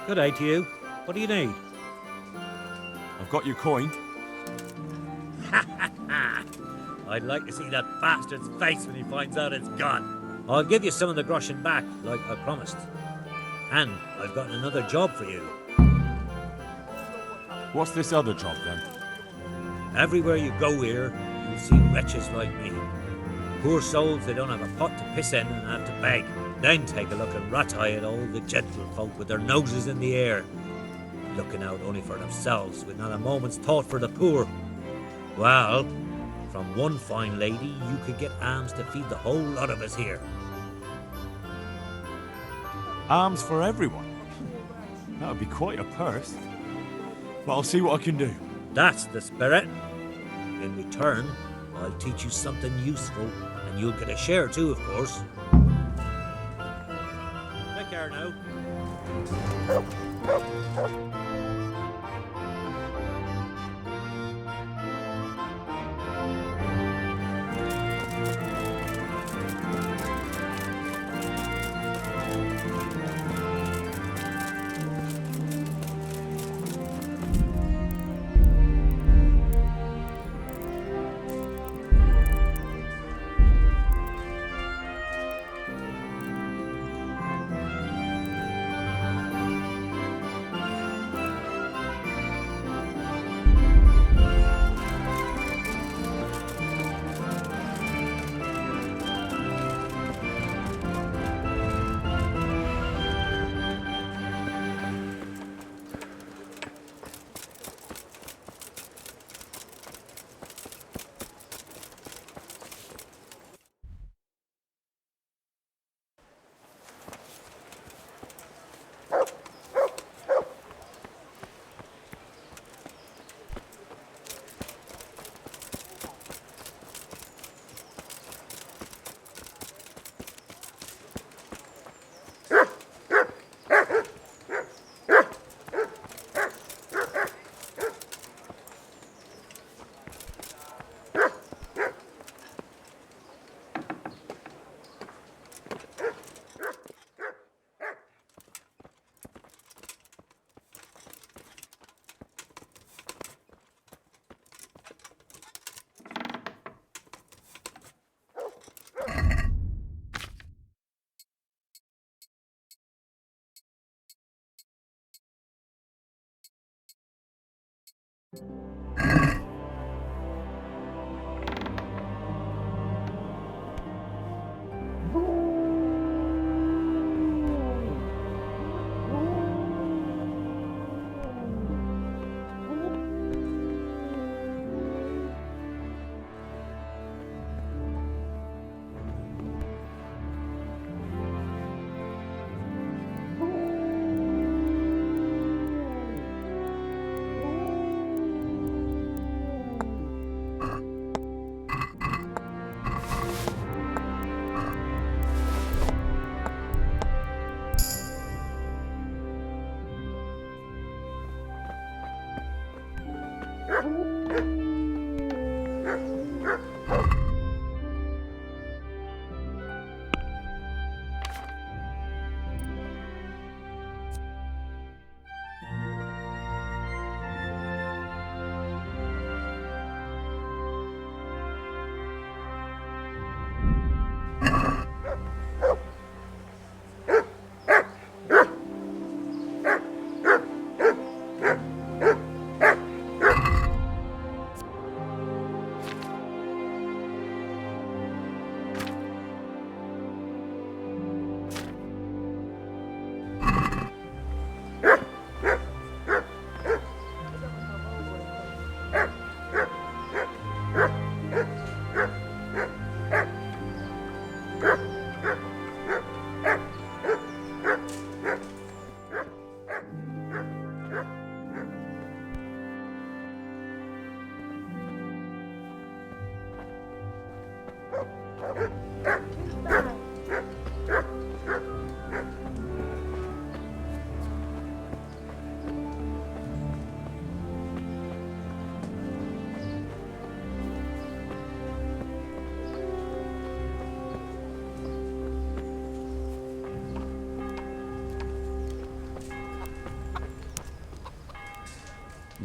Good day to you. What do you need? I've got your coin. I'd like to see that bastard's face when he finds out it's gone. I'll give you some of the groschen back, like I promised. And I've got another job for you. What's this other job, then? Everywhere you go here, you'll see wretches like me. Poor souls they don't have a pot to piss in and have to beg. Then take a look and rat-eye at all the gentlefolk with their noses in the air, looking out only for themselves, with not a moment's thought for the poor. Well, from one fine lady, you could get alms to feed the whole lot of us here. Alms for everyone? That would be quite a purse. But I'll see what I can do. That's the spirit. In return, I'll teach you something useful, and you'll get a share too, of course. Take care now.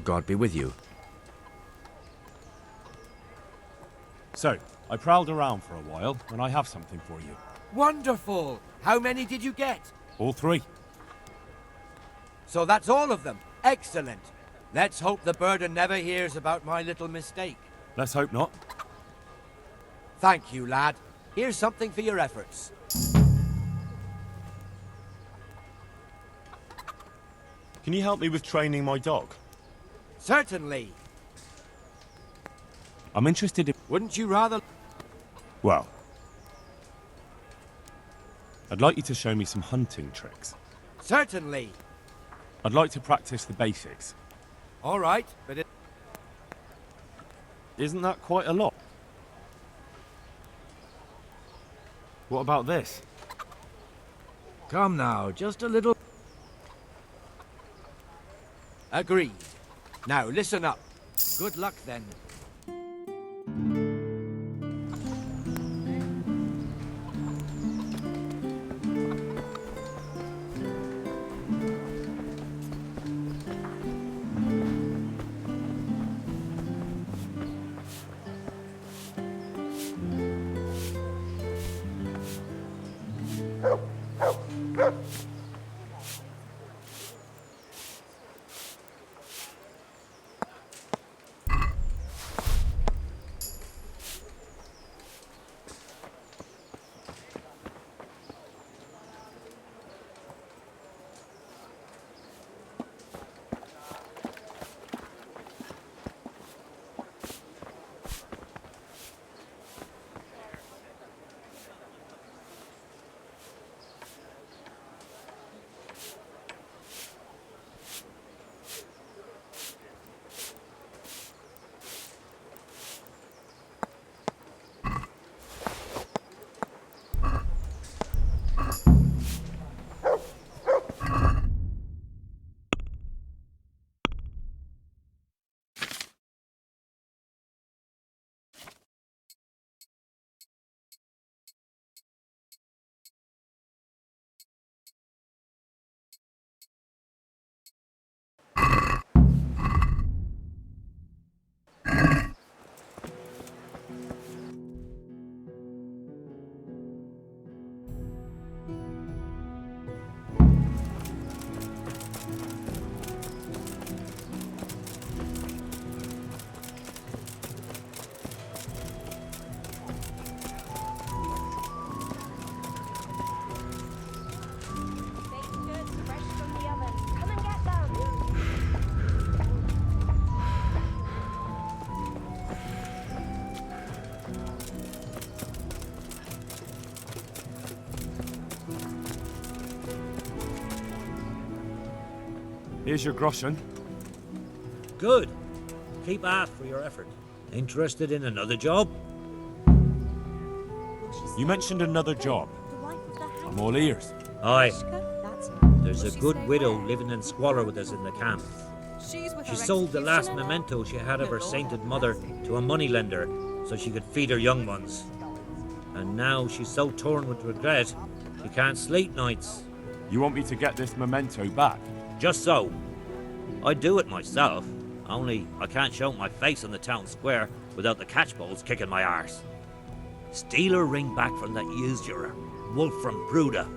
God be with you. So, I prowled around for a while, and I have something for you. Wonderful! How many did you get? All three. So that's all of them. Excellent. Let's hope the burden never hears about my little mistake. Let's hope not. Thank you, lad. Here's something for your efforts. Can you help me with training my dog? Certainly. I'm interested in... Wouldn't you rather... Well... I'd like you to show me some hunting tricks. Certainly. I'd like to practice the basics. All right, but it... Isn't that quite a lot? What about this? Come now, just a little... Agreed. Now, listen up. Good luck, then. Here's your groschen. Good. Keep aft for your effort. Interested in another job? You mentioned another job. I'm all ears. Aye. There's a good widow living in squalor with us in the camp. She sold the last memento she had of her sainted mother to a moneylender so she could feed her young ones. And now she's so torn with regret, she can't sleep nights. You want me to get this memento back? Just so. I'd do it myself, only I can't show my face on the town square without the catchpoles kicking my arse. Steal her ring back from that usurer, Wolf from Bruda.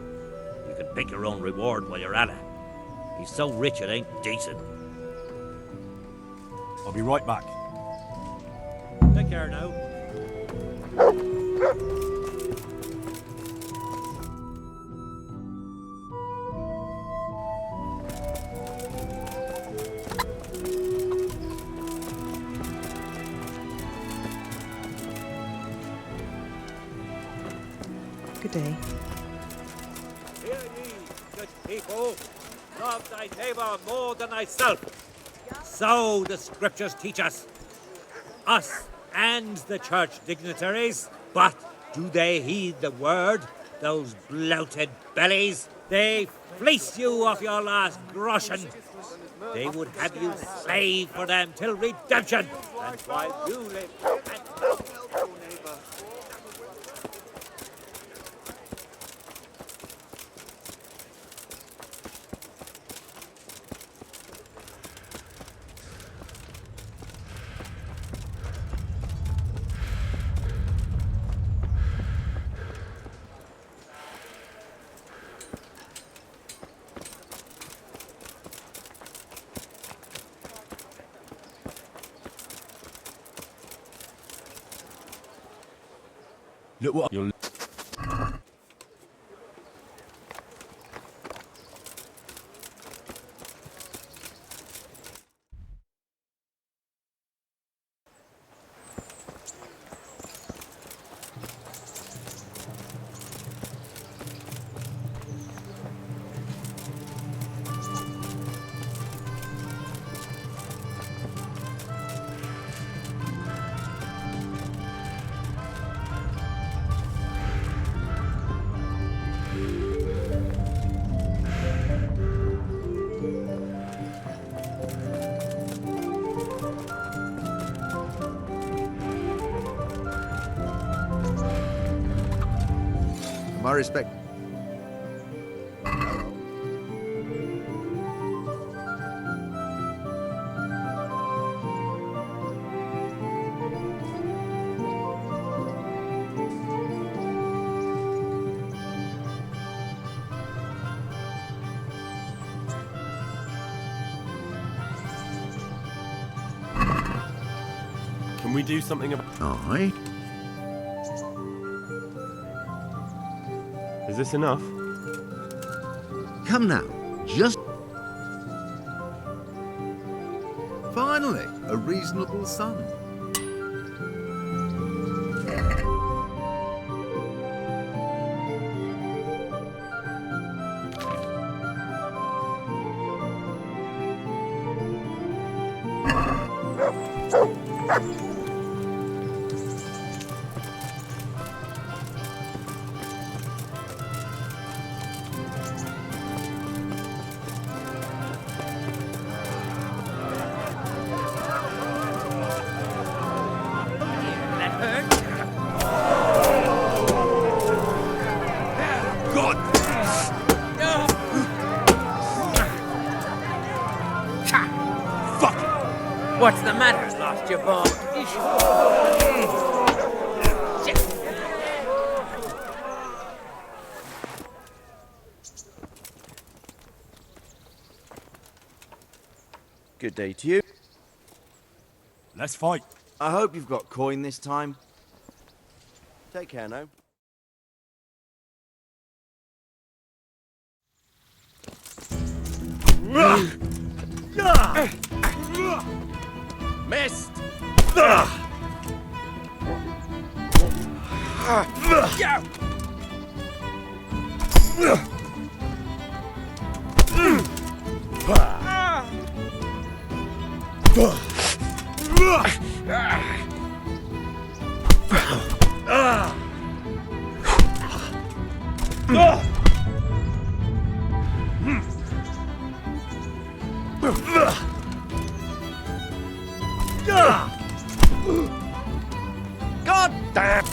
You can pick your own reward while you're at it. He's so rich it ain't decent. I'll be right back. Take care now. Good day. Hear ye, good people. Love thy neighbour more than thyself. So the scriptures teach us. Us and the church dignitaries. But do they heed the word? Those bloated bellies? They fleece you off your last groschen. They would have you slave for them till redemption. And while you live and love your neighbour. Look what you're... My respect. Can we do something about... Aye. Is this enough? Come now, just... Finally, a reasonable sum. What's the matter? Lost your ball? Good day to you. Let's fight. I hope you've got coin this time. Take care now. Missed! God damn!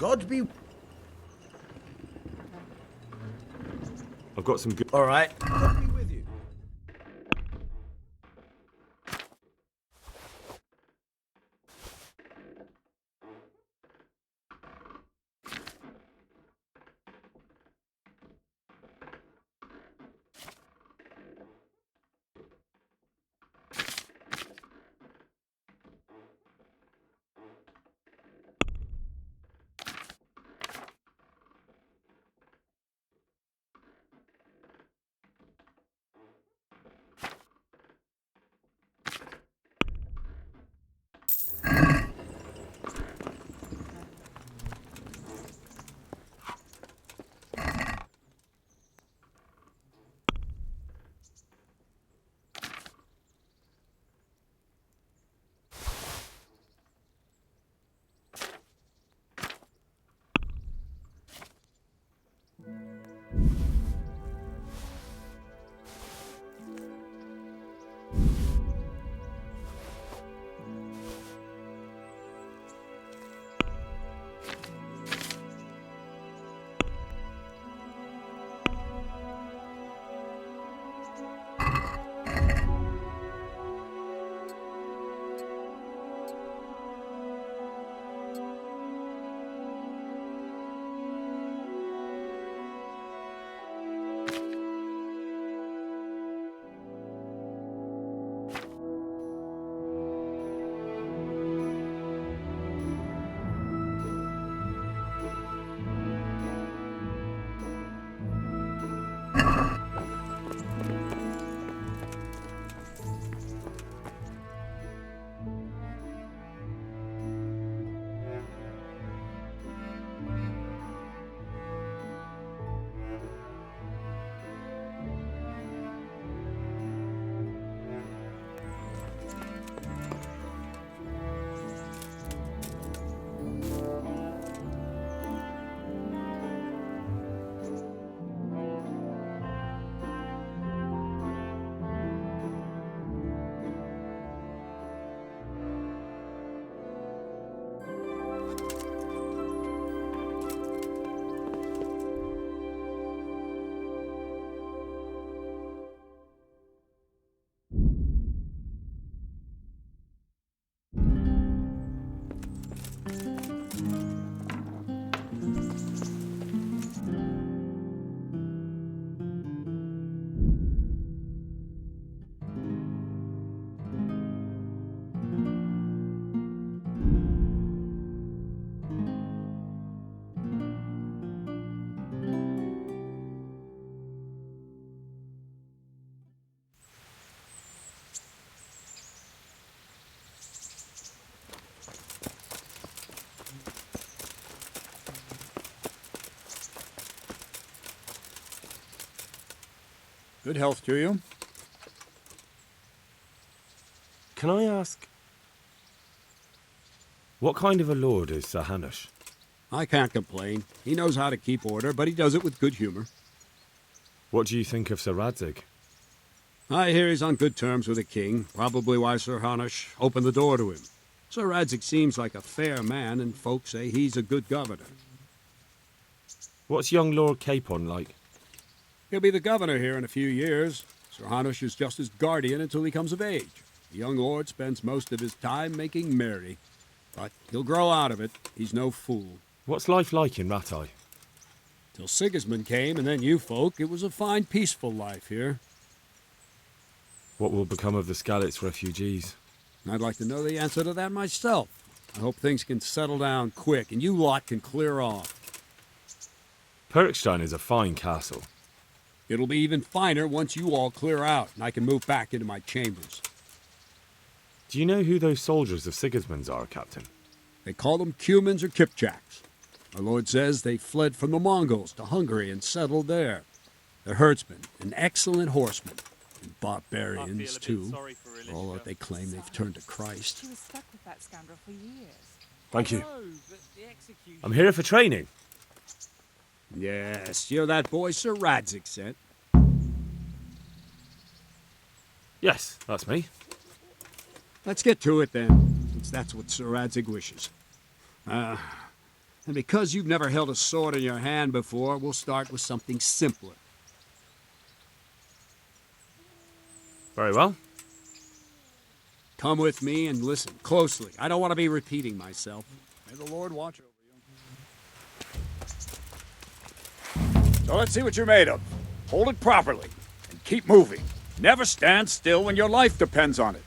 God be... I've got some good. All right. God be with you. Good health to you. Can I ask, what kind of a lord is Sir Hanush? I can't complain. He knows how to keep order, but he does it with good humor. What do you think of Sir Radzig? I hear he's on good terms with the king, probably why Sir Hanush opened the door to him. Sir Radzig seems like a fair man, and folks say he's a good governor. What's young Lord Capon like? He'll be the governor here in a few years. Sir Hanush is just his guardian until he comes of age. The young lord spends most of his time making merry. But he'll grow out of it. He's no fool. What's life like in Rattay? Till Sigismund came, and then you folk, it was a fine, peaceful life here. What will become of the Skalitz refugees? I'd like to know the answer to that myself. I hope things can settle down quick, and you lot can clear off. Perkstein is a fine castle. It'll be even finer once you all clear out, and I can move back into my chambers. Do you know who those soldiers of Sigismund's are, Captain? They call them Cumans or Kipchaks. My lord says they fled from the Mongols to Hungary and settled there. They're herdsmen and excellent horsemen. And barbarians, too. For all that they claim they've turned to Christ. She was stuck with that scoundrel for years. Thank you. I'm here for training. Yes, you're that boy Sir Radzik sent. Yes, that's me. Let's get to it then, since that's what Sir Radzik wishes. And because you've never held a sword in your hand before, we'll start with something simpler. Very well. Come with me and listen closely. I don't want to be repeating myself. May the Lord watch over you. So let's see what you're made of. Hold it properly and keep moving. Never stand still when your life depends on it.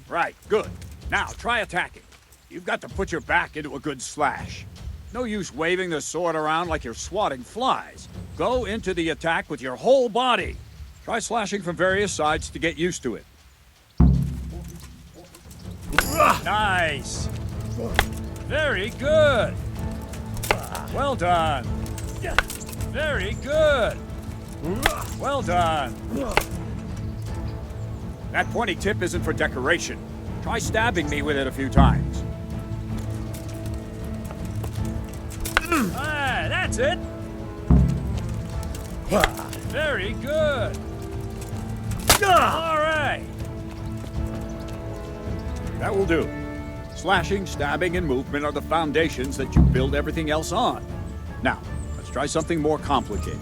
Right, good. Now, try attacking. You've got to put your back into a good slash. No use waving the sword around like you're swatting flies. Go into the attack with your whole body. Try slashing from various sides to get used to it. Nice. Very good. Well done. Very good. Well done. That pointy tip isn't for decoration. Try stabbing me with it a few times. Ah, that's it. Very good. All right. That will do. Slashing, stabbing, and movement are the foundations that you build everything else on. Now, let's try something more complicated.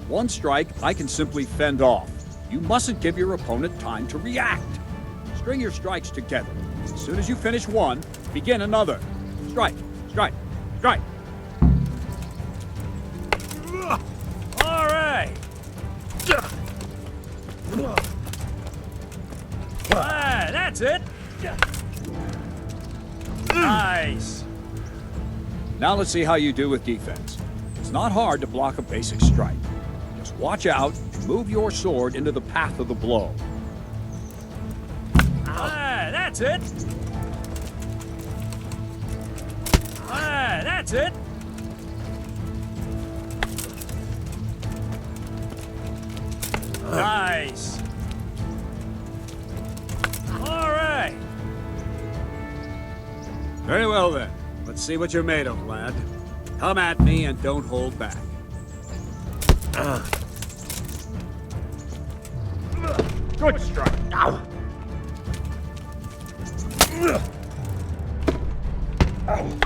One strike I can simply fend off. You mustn't give your opponent time to react. String your strikes together. As soon as you finish one, begin another. Strike, strike, strike. All right. Ah, that's it. Nice. Now let's see how you do with defense. It's not hard to block a basic strike. Just watch out and move your sword into the path of the blow. Ah, that's it. Ah, that's it. Nice. All right. Very well then. Let's see what you're made of, lad. Come at me and don't hold back. Good strike. Ow. Ow.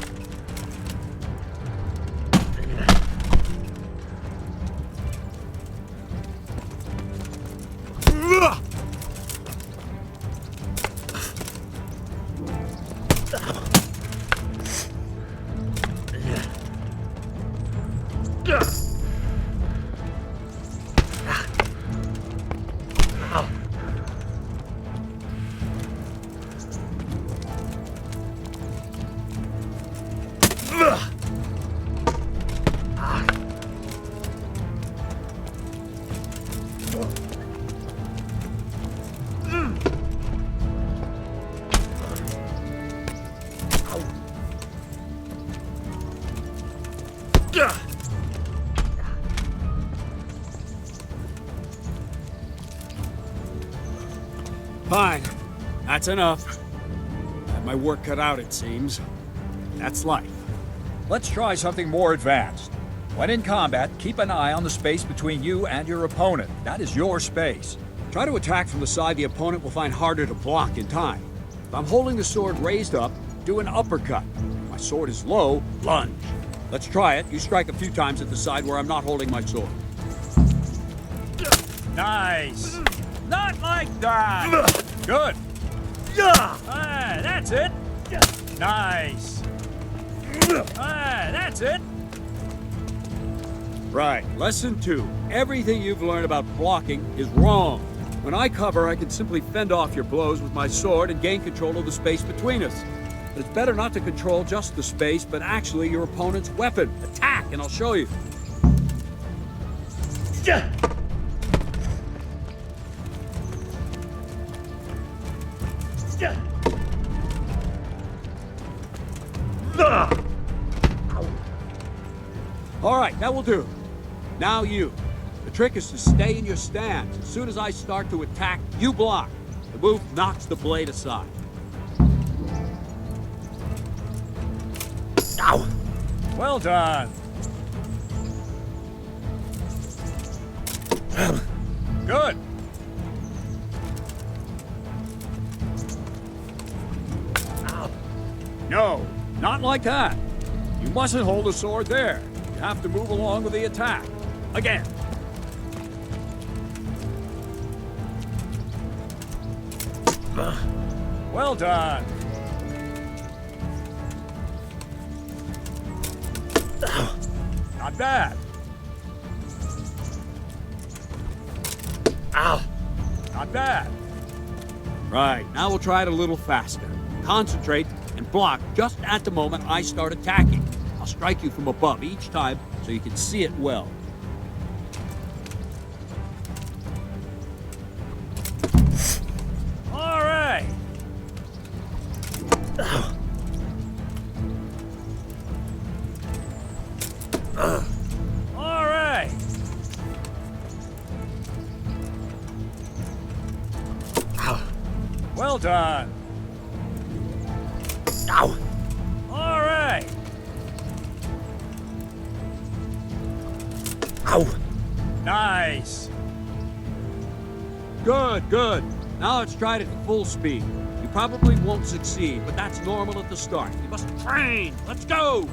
Fine. That's enough. That my work cut out, it seems. That's life. Let's try something more advanced. When in combat, keep an eye on the space between you and your opponent. That is your space. Try to attack from the side the opponent will find harder to block in time. If I'm holding the sword raised up, do an uppercut. If my sword is low, lunge. Let's try it. You strike a few times at the side where I'm not holding my sword. Nice! Not like that! Good! Ah, that's it! Nice! Ah, that's it! Right, lesson 2. Everything you've learned about blocking is wrong. When I cover, I can simply fend off your blows with my sword and gain control of the space between us. But it's better not to control just the space, but actually your opponent's weapon. Attack, and I'll show you. All right, that will do. Now you. The trick is to stay in your stance. As soon as I start to attack, you block. The move knocks the blade aside. Ow! Well done. Good. Ow. No, not like that. You mustn't hold the sword there. You have to move along with the attack. Again. Well done. Not bad. Ow. Not bad. Right, now we'll try it a little faster. Concentrate and block just at the moment I start attacking. I'll strike you from above each time so you can see it well. All right. All right. Well done. Ow. All right. Ow. Nice. Good, good. Now let's try it at full speed. You probably won't succeed, but that's normal at the start. You must train. Let's go.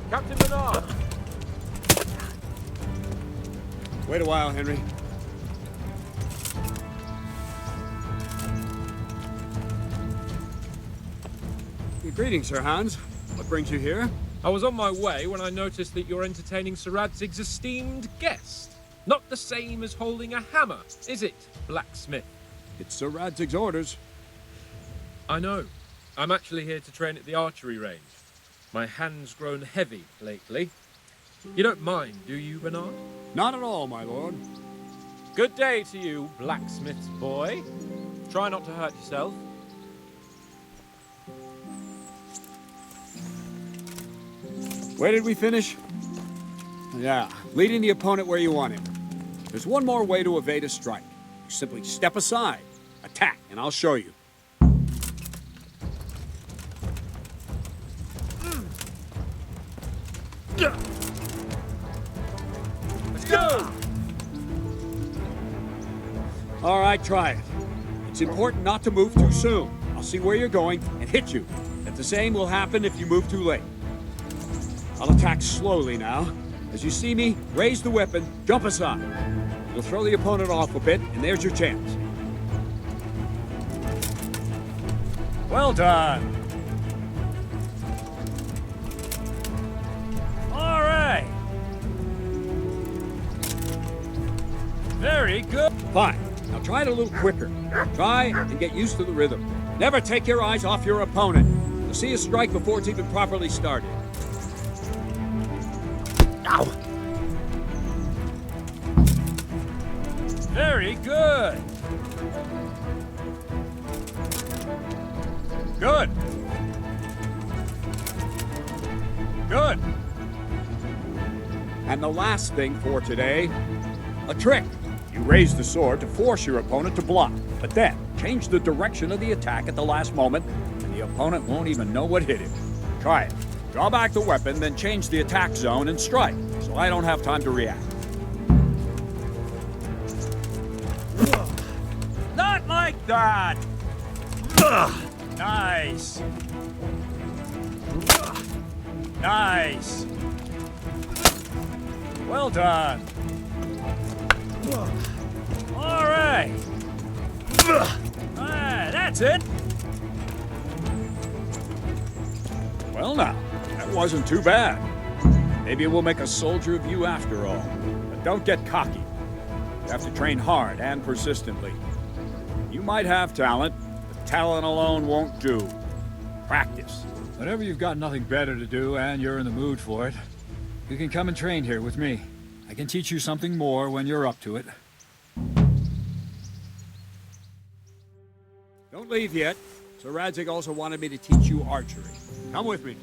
Captain Menard! Wait a while, Henry. Greetings, Sir Hans. What brings you here? I was on my way when I noticed that you're entertaining Sir Radzig's esteemed guest. Not the same as holding a hammer, is it, blacksmith? It's Sir Radzig's orders. I know. I'm actually here to train at the archery range. My hand's grown heavy lately. You don't mind, do you, Bernard? Not at all, my lord. Good day to you, blacksmith's boy. Try not to hurt yourself. Where did we finish? Yeah, leading the opponent where you want him. There's one more way to evade a strike. You simply step aside, attack, and I'll show you. Let's go! All right, try it. It's important not to move too soon. I'll see where you're going and hit you. And the same will happen if you move too late. I'll attack slowly now. As you see me, raise the weapon, jump aside. You'll throw the opponent off a bit, and there's your chance. Well done. All right. Very good. Fine. Now try it a little quicker. Try and get used to the rhythm. Never take your eyes off your opponent. You'll see a strike before it's even properly started. Ow! Very good. Good. Good. And the last thing for today, a trick. You raise the sword to force your opponent to block, but then change the direction of the attack at the last moment, and the opponent won't even know what hit him. Try it. Draw back the weapon, then change the attack zone and strike, so I don't have time to react. Not like that! Nice. Nice. Well done. All right. That's it. Well now, that wasn't too bad. Maybe we'll make a soldier of you after all. But don't get cocky. You have to train hard and persistently. You might have talent, but talent alone won't do. Practice. Whenever you've got nothing better to do and you're in the mood for it, you can come and train here with me. I can teach you something more when you're up to it. Don't leave yet. Sir Radzig also wanted me to teach you archery. Come with me.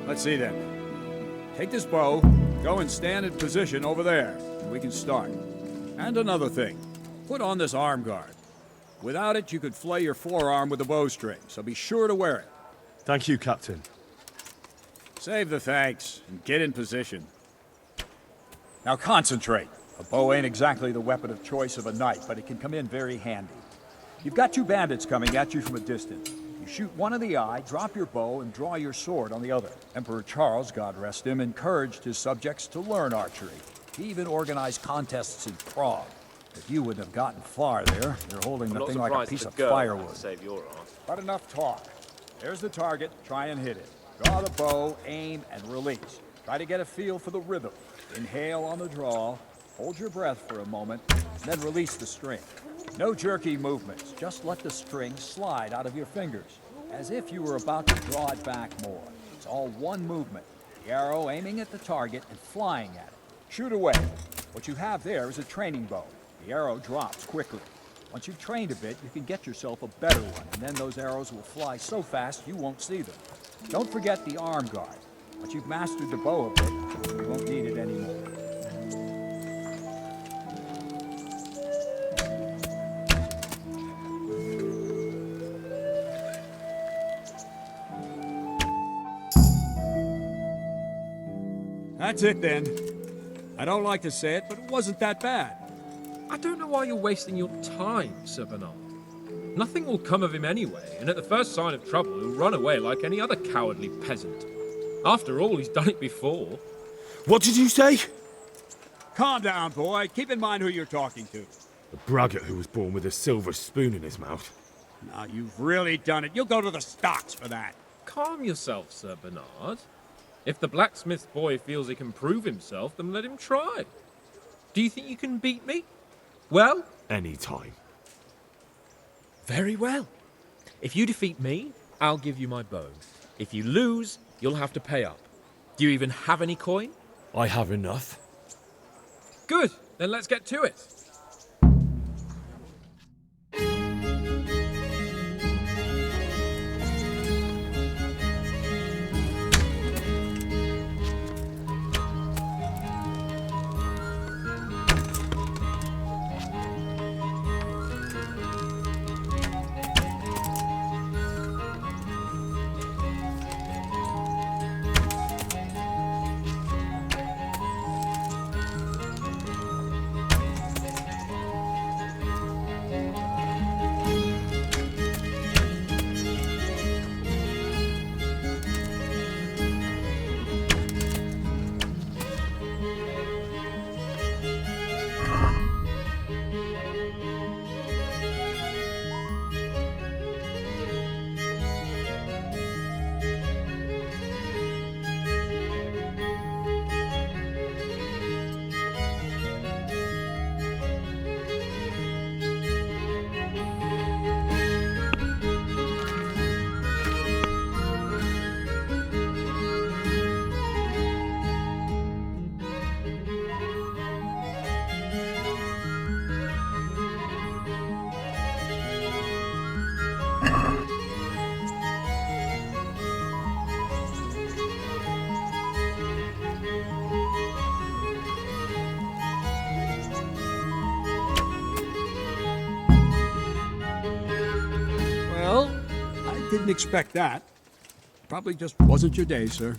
Let's see then. Take this bow, go and stand in position over there, and we can start. And another thing, put on this arm guard. Without it, you could flay your forearm with a bowstring, so be sure to wear it. Thank you, Captain. Save the thanks, and get in position. Now concentrate. A bow ain't exactly the weapon of choice of a knight, but it can come in very handy. You've got two bandits coming at you from a distance. You shoot one in the eye, drop your bow, and draw your sword on the other. Emperor Charles, God rest him, encouraged his subjects to learn archery. He even organized contests in Prague. If you wouldn't have gotten far there, you're holding the thing like a piece of firewood. Save your ass. But enough talk. There's the target. Try and hit it. Draw the bow, aim, and release. Try to get a feel for the rhythm. Inhale on the draw, hold your breath for a moment, then release the string. No jerky movements. Just let the string slide out of your fingers, as if you were about to draw it back more. It's all one movement. The arrow aiming at the target and flying at it. Shoot away. What you have there is a training bow. The arrow drops quickly. Once you've trained a bit, you can get yourself a better one, and then those arrows will fly so fast you won't see them. Don't forget the arm guard. Once you've mastered the bow a bit, you won't need it anymore. That's it then. I don't like to say it, but it wasn't that bad. I don't know why you're wasting your time, Sir Bernard. Nothing will come of him anyway, and at the first sign of trouble, he'll run away like any other cowardly peasant. After all, he's done it before. What did you say? Calm down, boy. Keep in mind who you're talking to. The braggart who was born with a silver spoon in his mouth. Now, you've really done it. You'll go to the stocks for that. Calm yourself, Sir Bernard. If the blacksmith boy feels he can prove himself, then let him try. Do you think you can beat me? Well? Any time. Very well. If you defeat me, I'll give you my bow. If you lose, you'll have to pay up. Do you even have any coin? I have enough. Good, then let's get to it. Didn't expect that. Probably just wasn't your day, sir.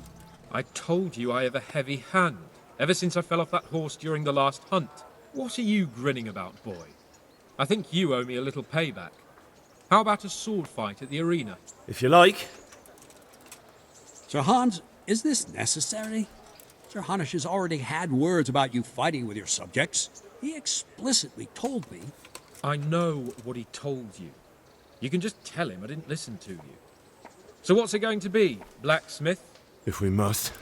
I told you I have a heavy hand, ever since I fell off that horse during the last hunt. What are you grinning about, boy? I think you owe me a little payback. How about a sword fight at the arena? If you like. Sir Hans, is this necessary? Sir Hanush has already had words about you fighting with your subjects. He explicitly told me. I know what he told you. You can just tell him I didn't listen to you. So what's it going to be, blacksmith? If we must.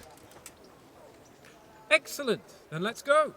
Excellent. Then let's go.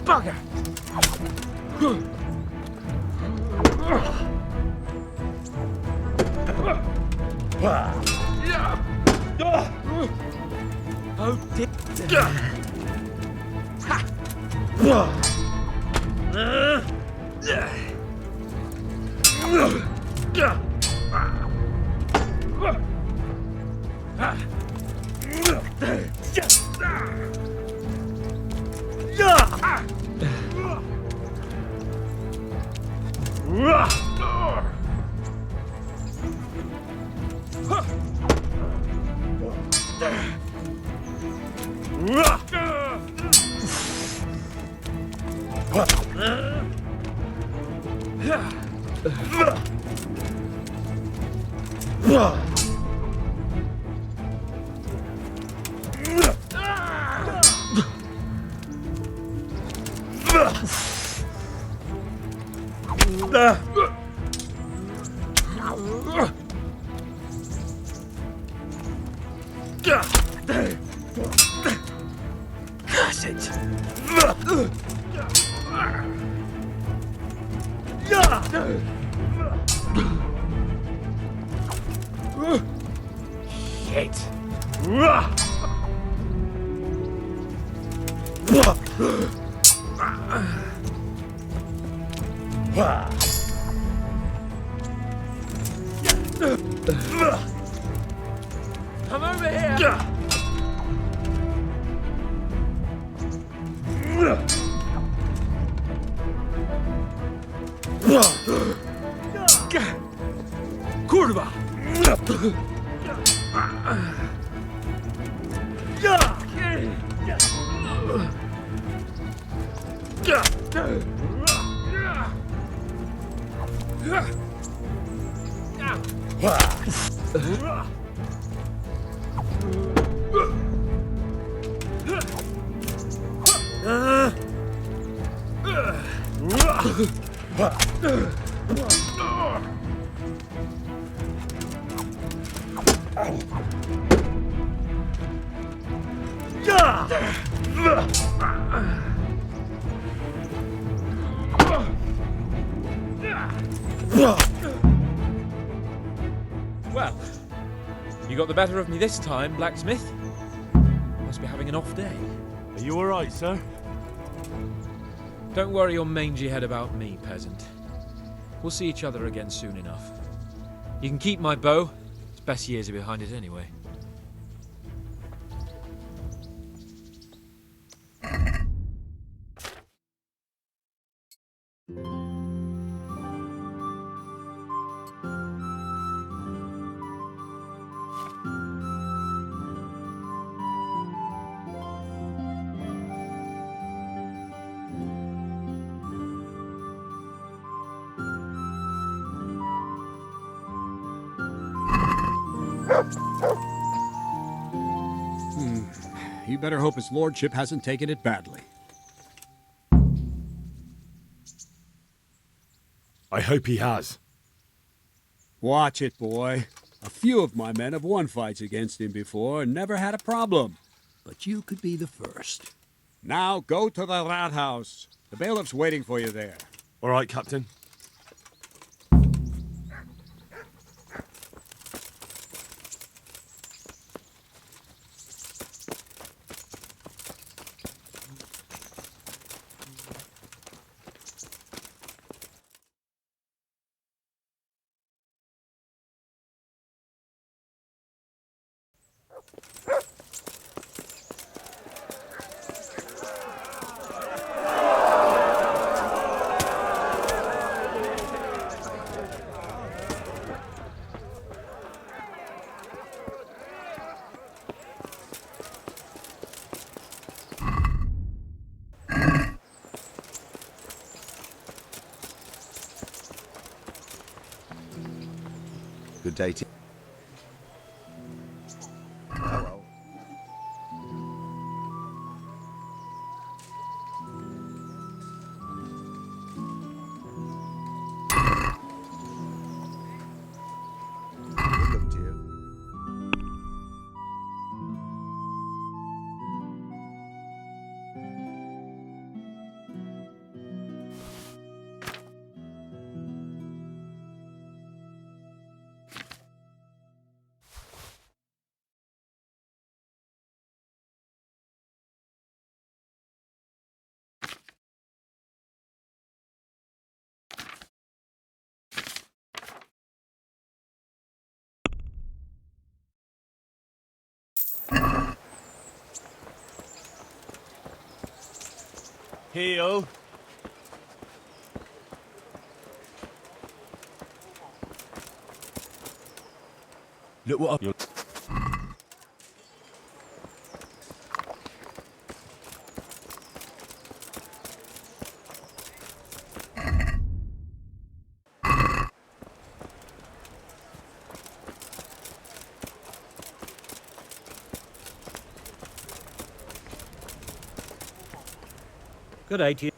Bugger! Oh, dear. Curse it! Shit! Come over here! Kurwa! Well, you got the better of me this time, blacksmith. Must be having an off day. Are you alright, sir? Don't worry your mangy head about me, peasant. We'll see each other again soon enough. You can keep my bow. Its best years are behind it anyway. You better hope his lordship hasn't taken it badly. I hope he has. Watch it, boy. A few of my men have won fights against him before and never had a problem. But you could be the first. Now go to the rat house. The bailiff's waiting for you there. Alright, Captain. Good day to well. Good luck to you. Heal. Look what I... Good day to you.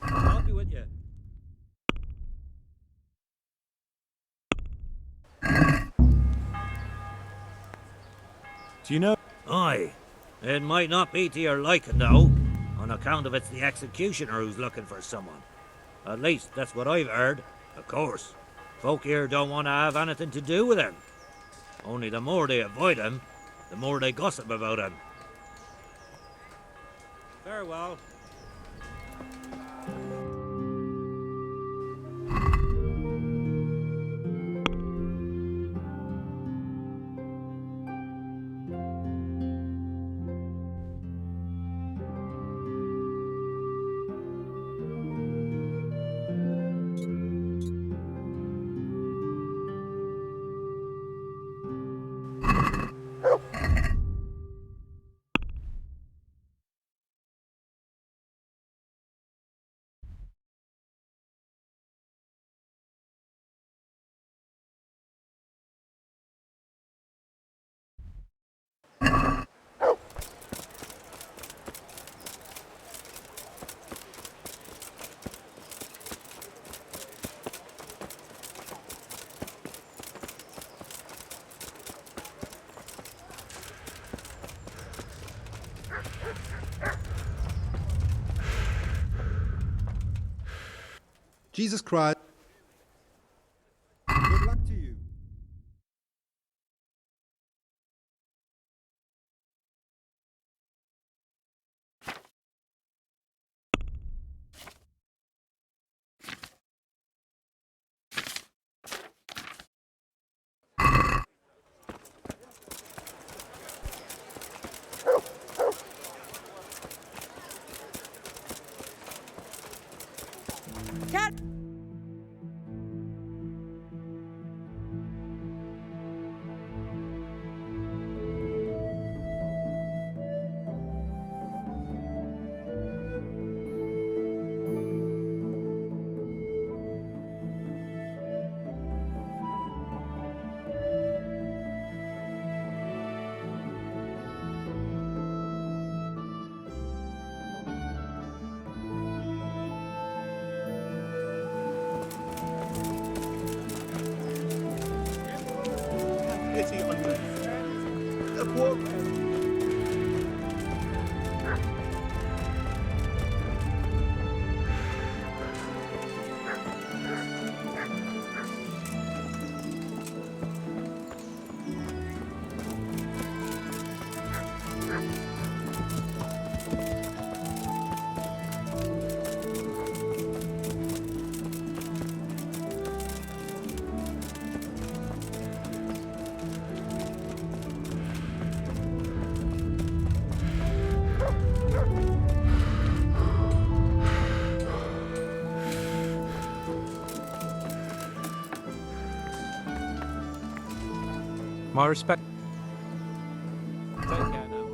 I'll be with you. Do you know? Aye. It might not be to your liking, though, on account of it's the executioner who's looking for someone. At least, that's what I've heard. Of course, folk here don't want to have anything to do with him. Only the more they avoid him, the more they gossip about him. Farewell. Jesus Christ. Good luck to you. Cat! Pity on me. The poor man. My respect. Take care now.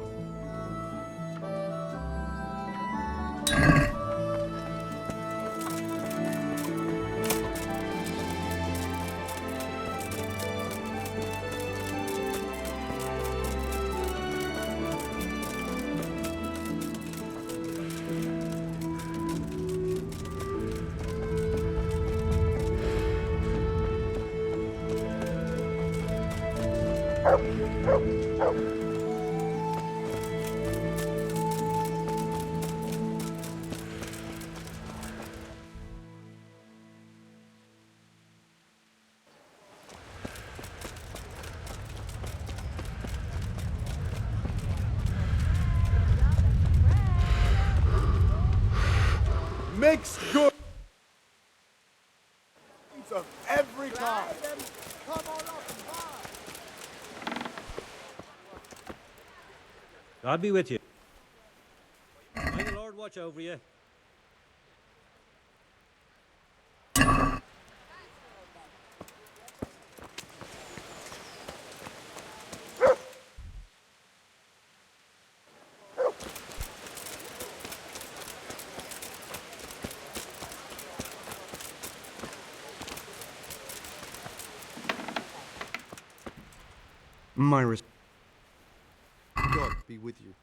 Mixed goods of every kind. God be with you. May the Lord watch watch over you. My God be with you.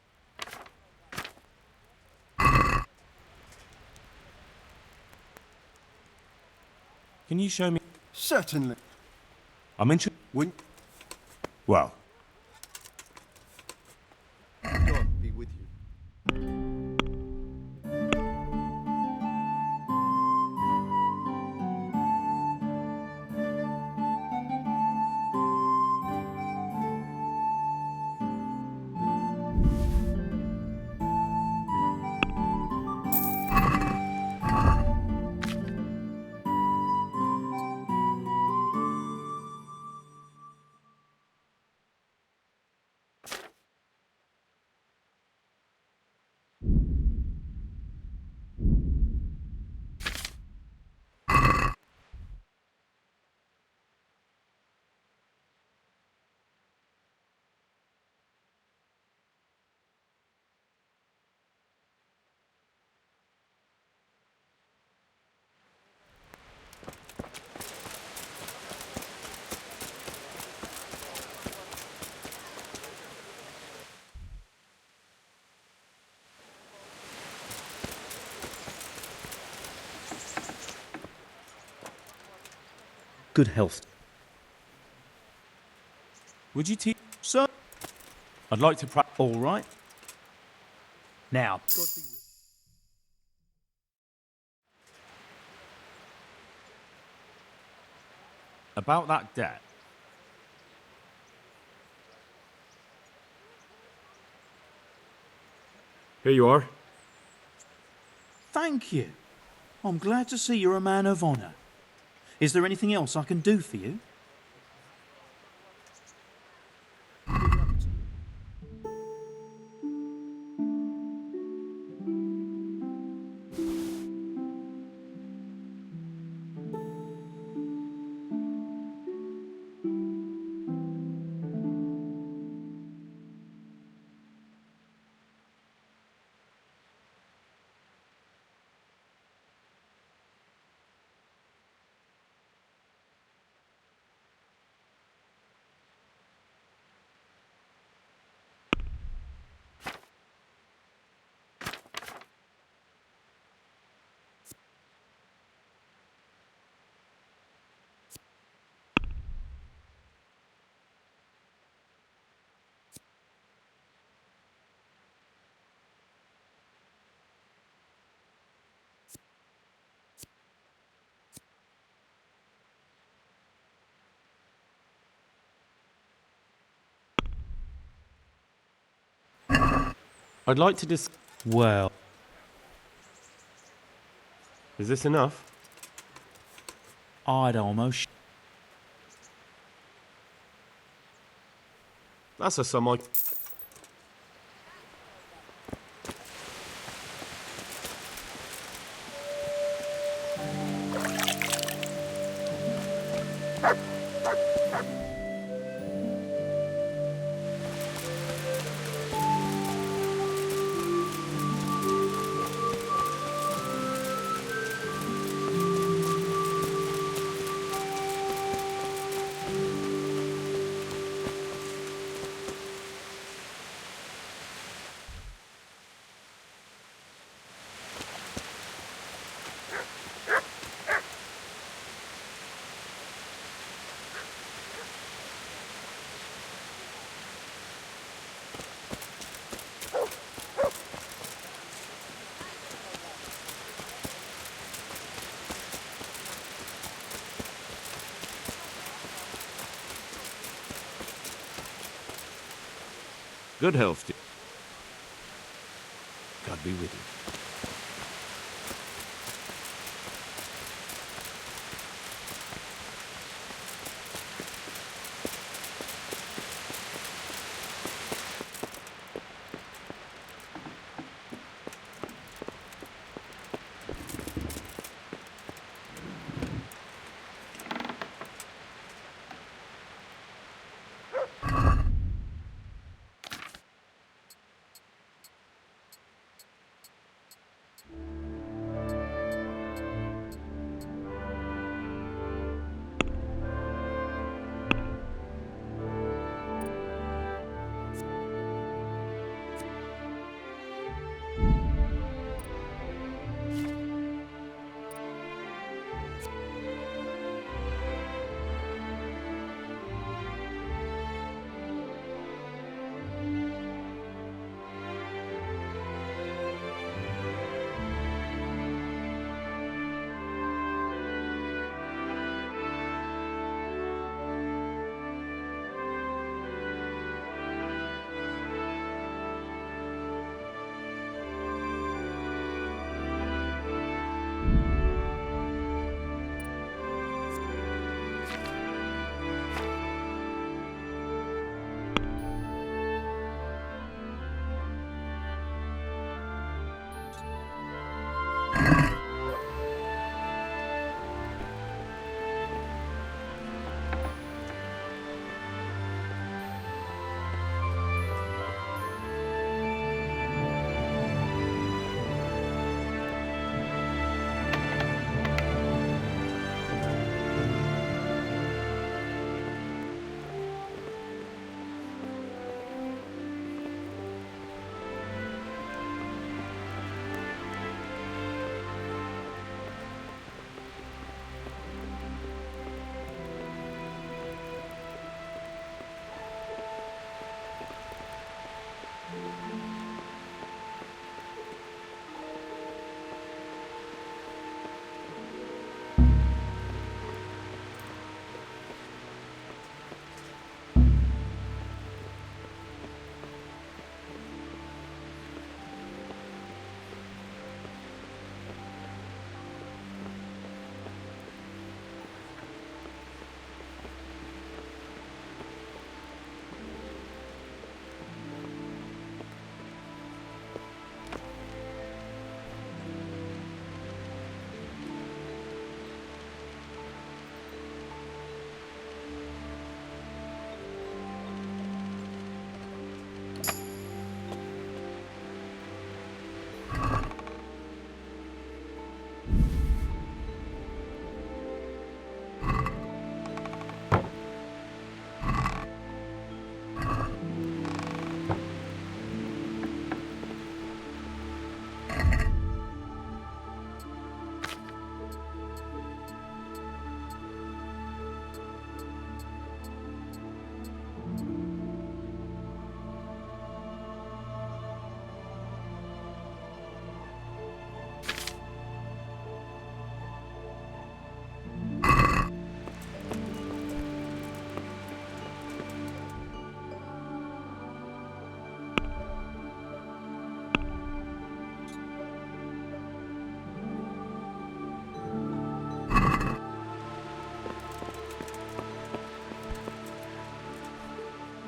Can you show me? Certainly. I'm interested. When Well, God be with you. Good health. would you teach? Sir? I'd like to practice. All right. Now, About that debt. Here you are. thank you. I'm glad to see you're a man of honor. Is there anything else I can do for you? I'd like to Well, Is this enough? I'd almost... That's a sum I... Good health. God be with you.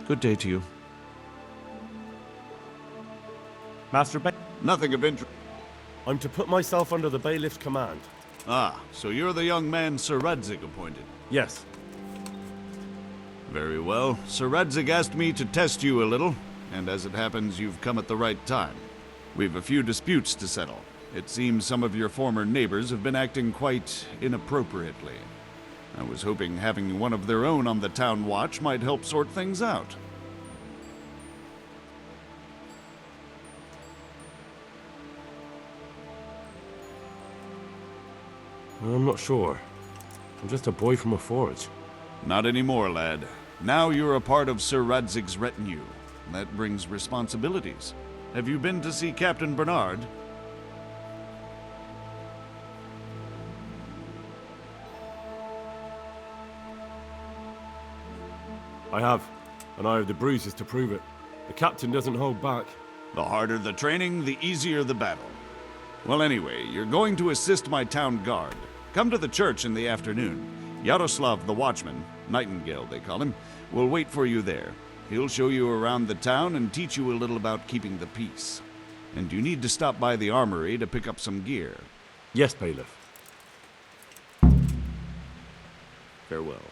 Good day to you. Master Nothing of interest. I'm to put myself under the bailiff's command. Ah, so you're the young man Sir Radzig appointed. Yes. Very well. Sir Radzig asked me to test you a little, and as it happens, you've come at the right time. We've a few disputes to settle. It seems some of your former neighbors have been acting quite inappropriately. I was hoping having one of their own on the town watch might help sort things out. I'm not sure. I'm just a boy from a forge. Not anymore, lad. Now you're a part of Sir Radzig's retinue. That brings responsibilities. Have you been to see Captain Bernard? I have, and I have the bruises to prove it. The captain doesn't hold back. The harder the training, the easier the battle. Well, anyway, you're going to assist my town guard. Come to the church in the afternoon. Yaroslav the watchman, Nightingale they call him, will wait for you there. He'll show you around the town and teach you a little about keeping the peace. And you need to stop by the armory to pick up some gear. Yes, bailiff. Farewell.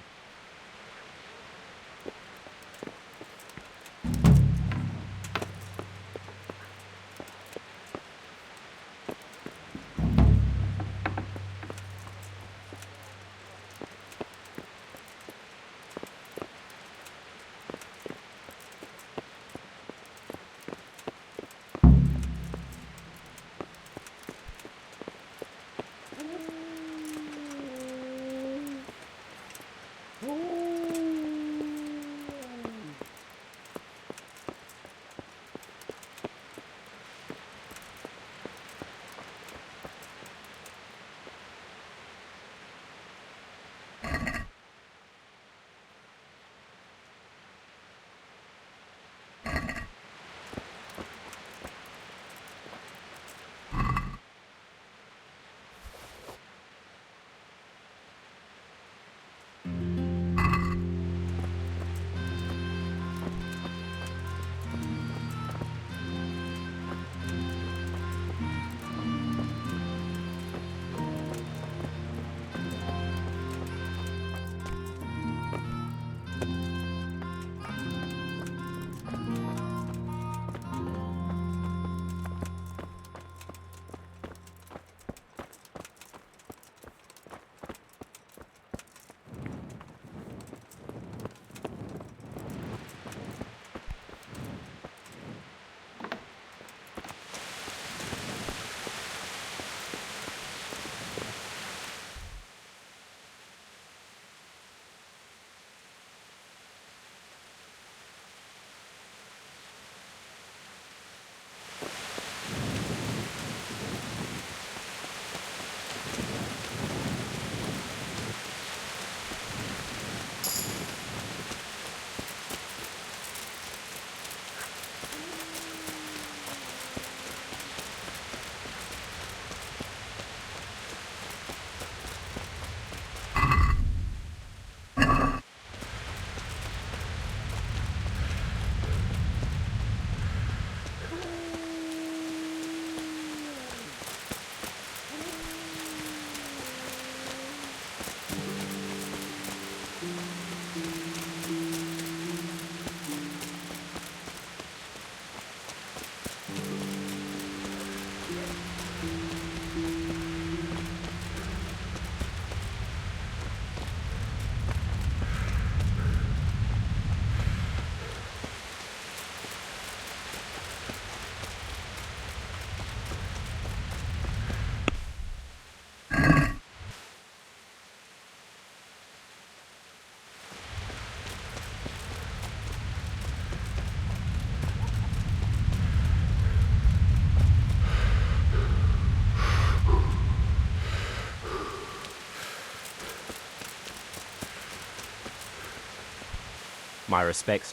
My respects.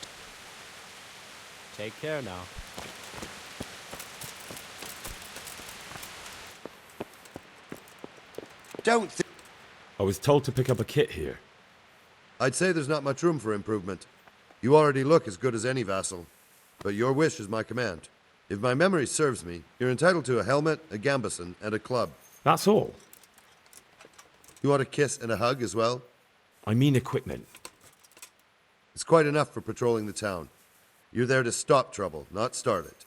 Take care now. I was told to pick up a kit here. I'd say there's not much room for improvement. You already look as good as any vassal, but your wish is my command. If my memory serves me, you're entitled to a helmet, a gambeson, and a club. That's all? You want a kiss and a hug as well? I mean equipment. It's quite enough for patrolling the town. You're there to stop trouble, not start it.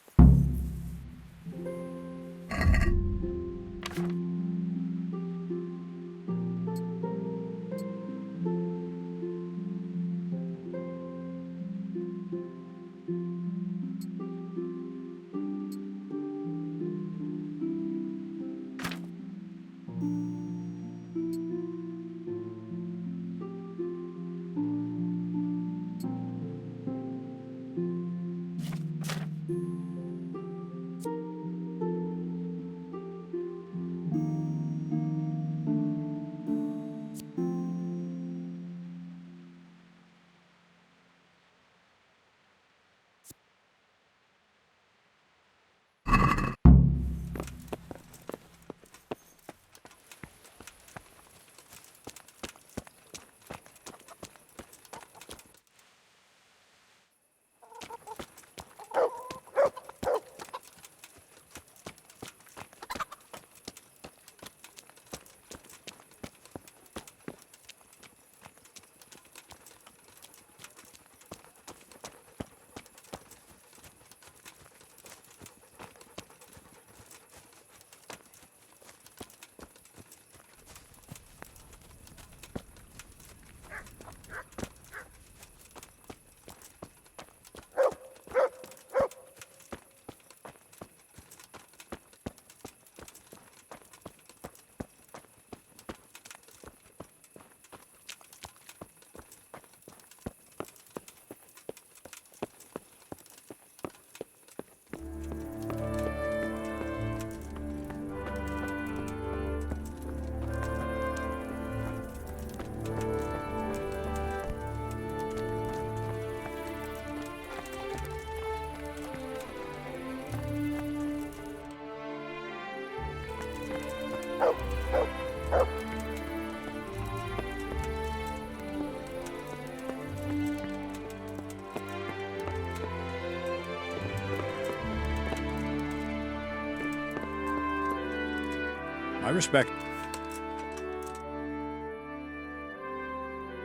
I respect.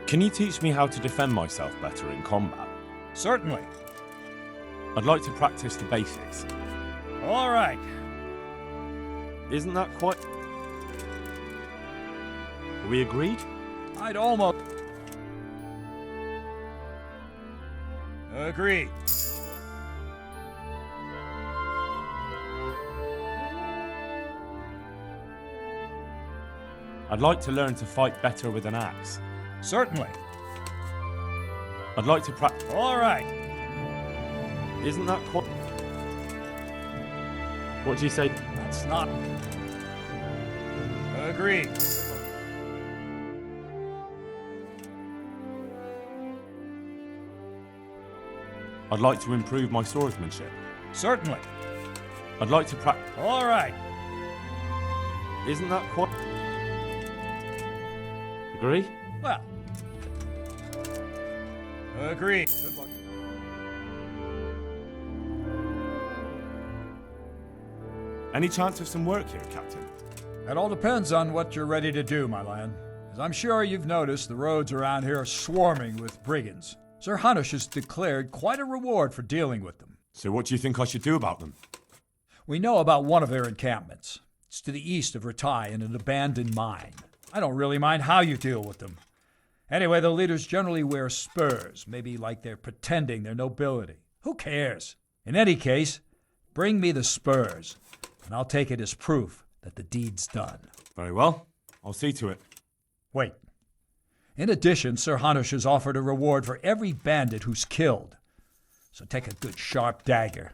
Can you teach me how to defend myself better in combat? Certainly. I'd like to practice the basics. All right. Isn't that quite... Are we agreed? I'd almost... Agreed. I'd like to learn to fight better with an axe. Certainly. I'd like to practice... All right. Isn't that quite... What do you say? That's not... Agreed. I'd like to improve my swordsmanship. Certainly. I'd like to practice... All right. Isn't that quite... Agree? Well. Agreed. Good luck. Any chance of some work here, Captain? It all depends on what you're ready to do, my lad. As I'm sure you've noticed, the roads around here are swarming with brigands. Sir Hanush has declared quite a reward for dealing with them. So what do you think I should do about them? We know about one of their encampments. It's to the east of Ratai in an abandoned mine. I don't really mind how you deal with them. Anyway, the leaders generally wear spurs, maybe like they're pretending their nobility. Who cares? In any case, bring me the spurs, and I'll take it as proof that the deed's done. Very well. I'll see to it. Wait. In addition, Sir Hanush has offered a reward for every bandit who's killed. So take a good sharp dagger.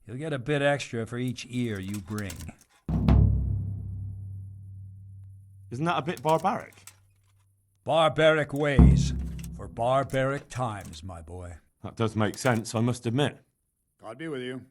You'll get a bit extra for each ear you bring. Isn't that a bit barbaric? Barbaric ways for barbaric times, my boy. That does make sense, I must admit. God be with you.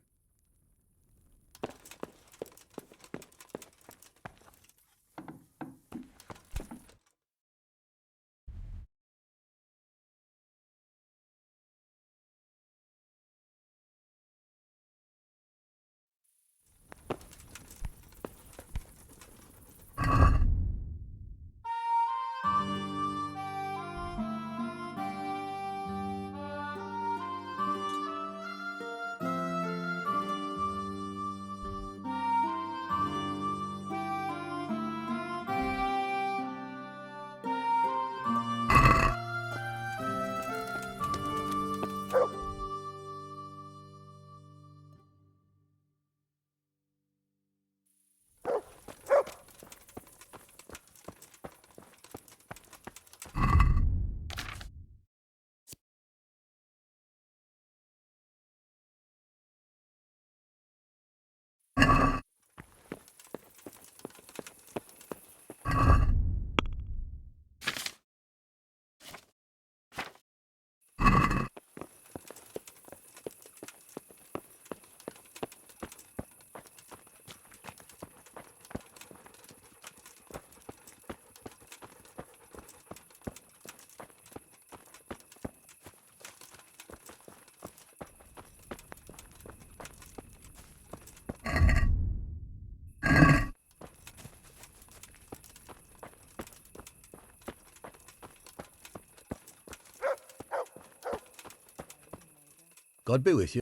God be with you.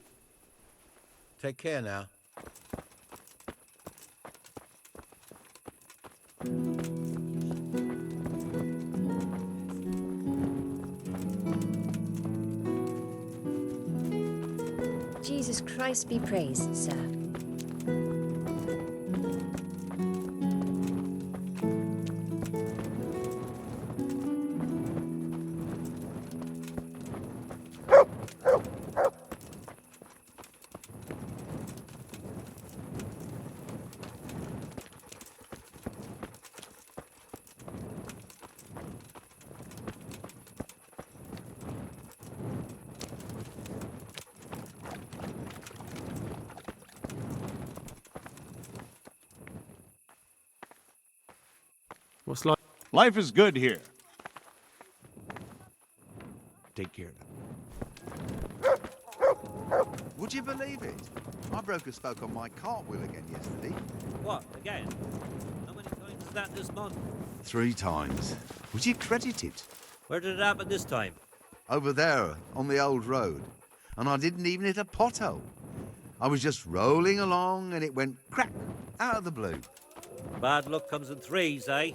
Take care now. Jesus Christ be praised, sir. What's like? Life is good here. Take care. Would you believe it? I broke a spoke on my cartwheel again yesterday. What, again? How many times is that this month? 3 times. Would you credit it? Where did it happen this time? Over there, on the old road. And I didn't even hit a pothole. I was just rolling along and it went crack out of the blue. Bad luck comes in threes, eh?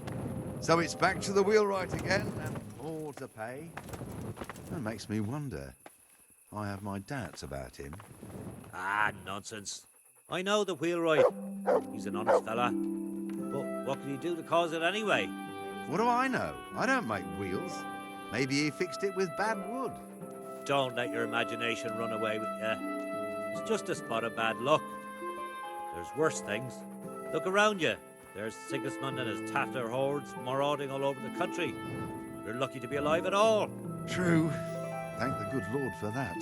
So it's back to the wheelwright again and more to pay. That makes me wonder. I have my doubts about him. Ah, nonsense. I know the wheelwright. He's an honest fella. But what can he do to cause it anyway? What do I know? I don't make wheels. Maybe he fixed it with bad wood. Don't let your imagination run away with you. It's just a spot of bad luck. There's worse things. Look around you. There's Sigismund and his Tatar hordes marauding all over the country. You're lucky to be alive at all. True. Thank the good Lord for that.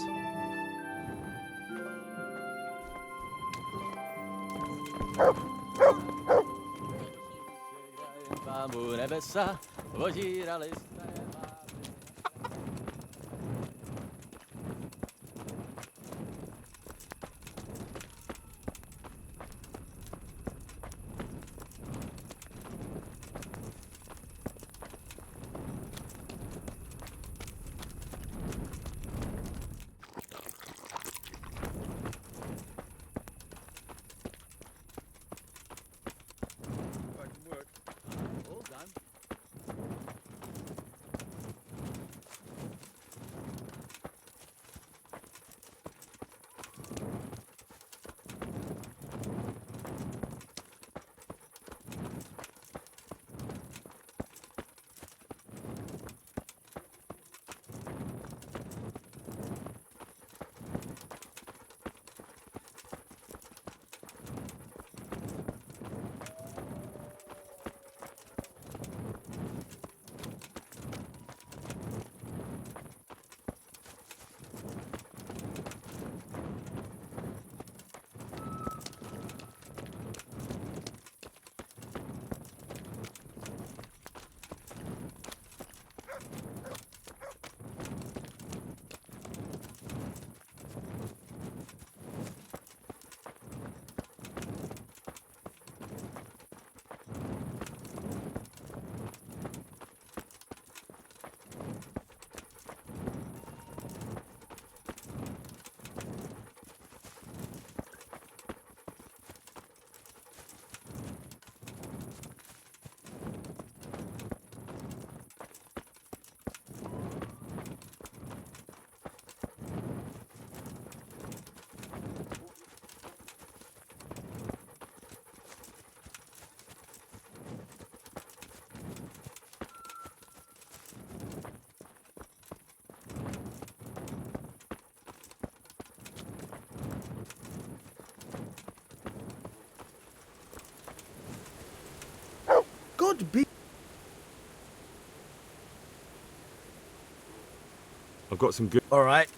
God be. I've got some good. All right.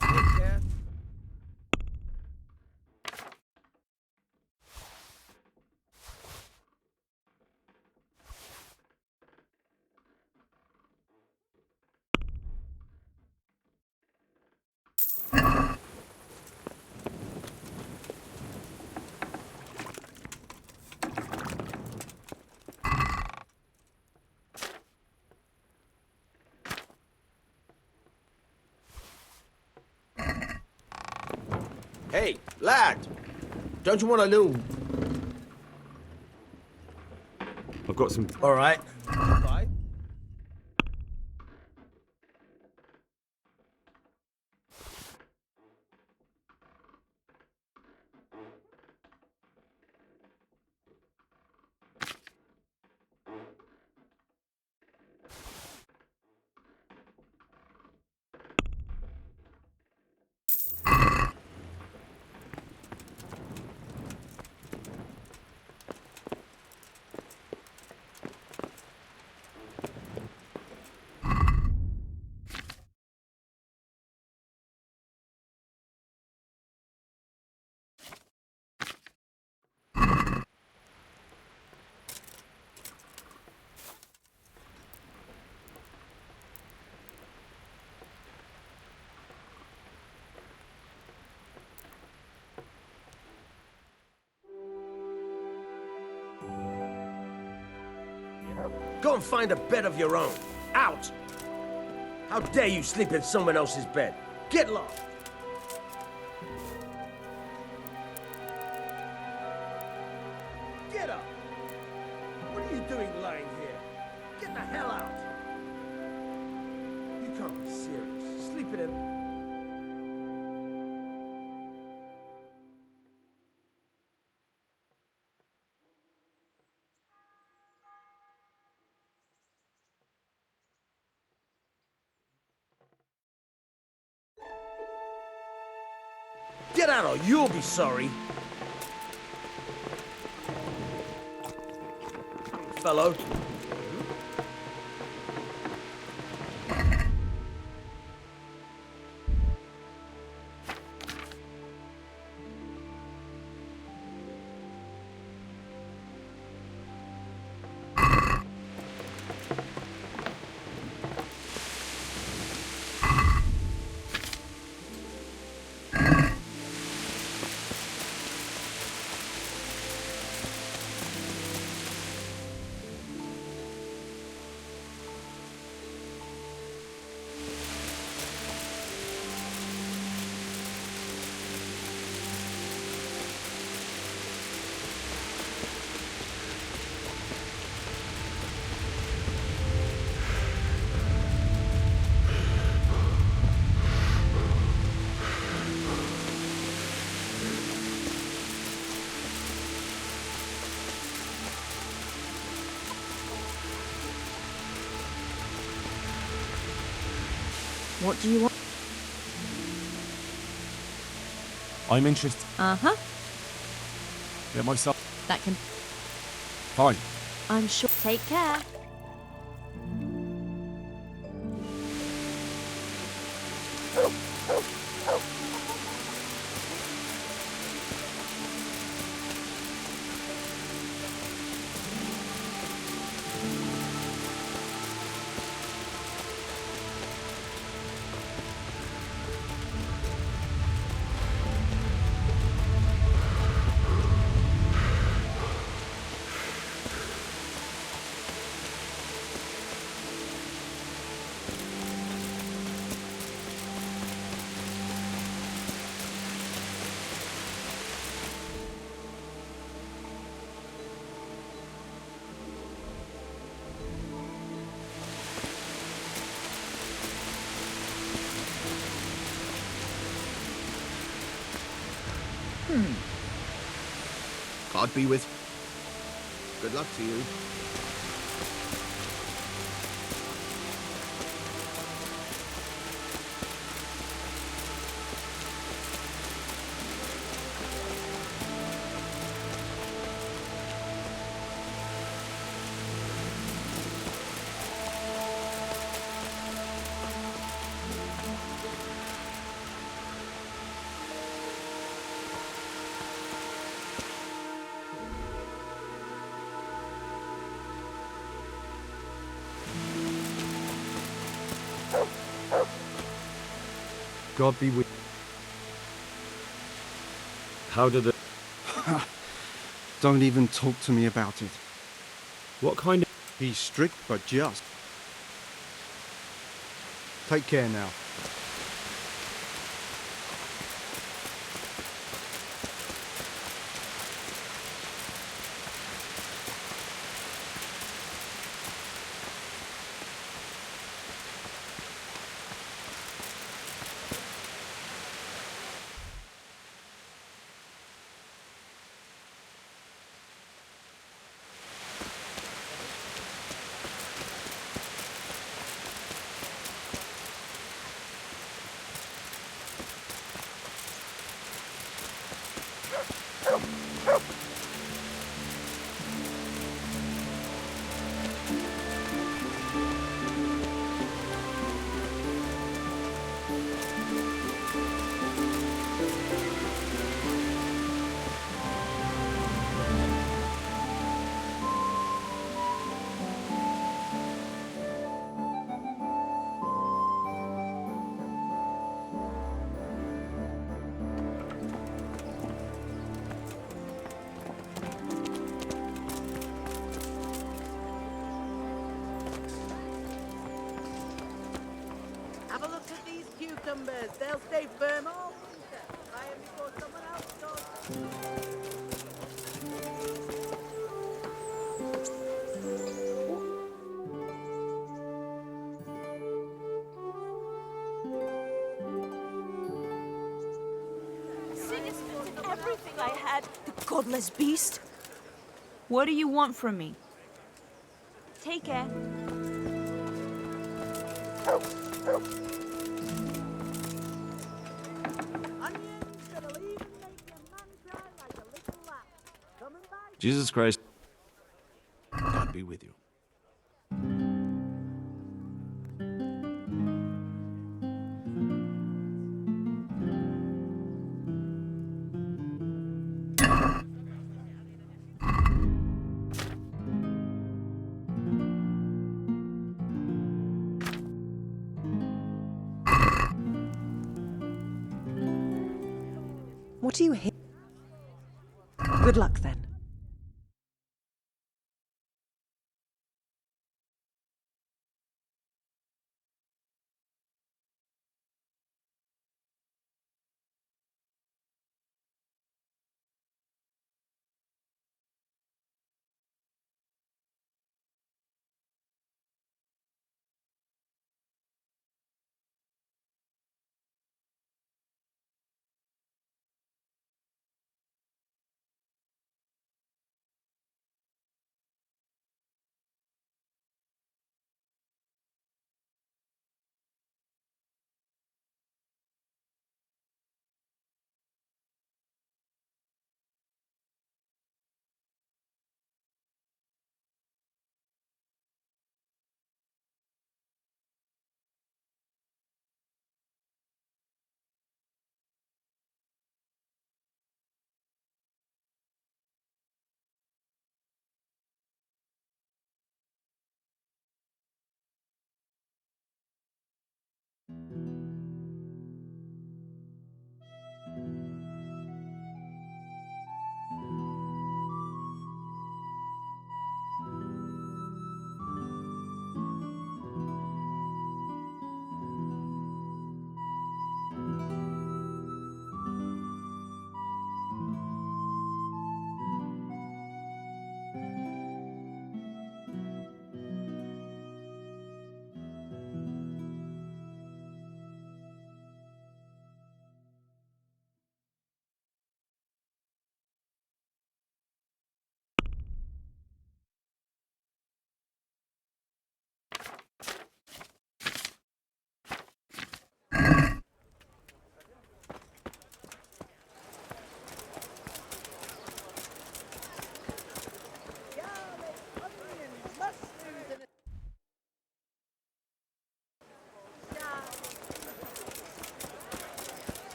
Hey, lad! Don't you want a little... I've got some... All right. Bye. Go and find a bed of your own. Out! How dare you sleep in someone else's bed? Get lost! Get up! What are you doing lying here? Get the hell out! You can't be serious. Sleeping in... Get out or you'll be sorry. Fellow. What do you want? I'm interested. Uh-huh. Get myself... That can... Fine. I'm sure... Take care. God be with. Good luck to you. God be with... How did it... Don't even talk to me about it. What kind of... He's strict but just. Take care now. Hammers, they'll stay firm all winter. Buy 'em before someone else does. Sigismund took everything I had, the godless beast. What do you want from me? Take care. Jesus Christ, God be with you. What are you here? Good luck then.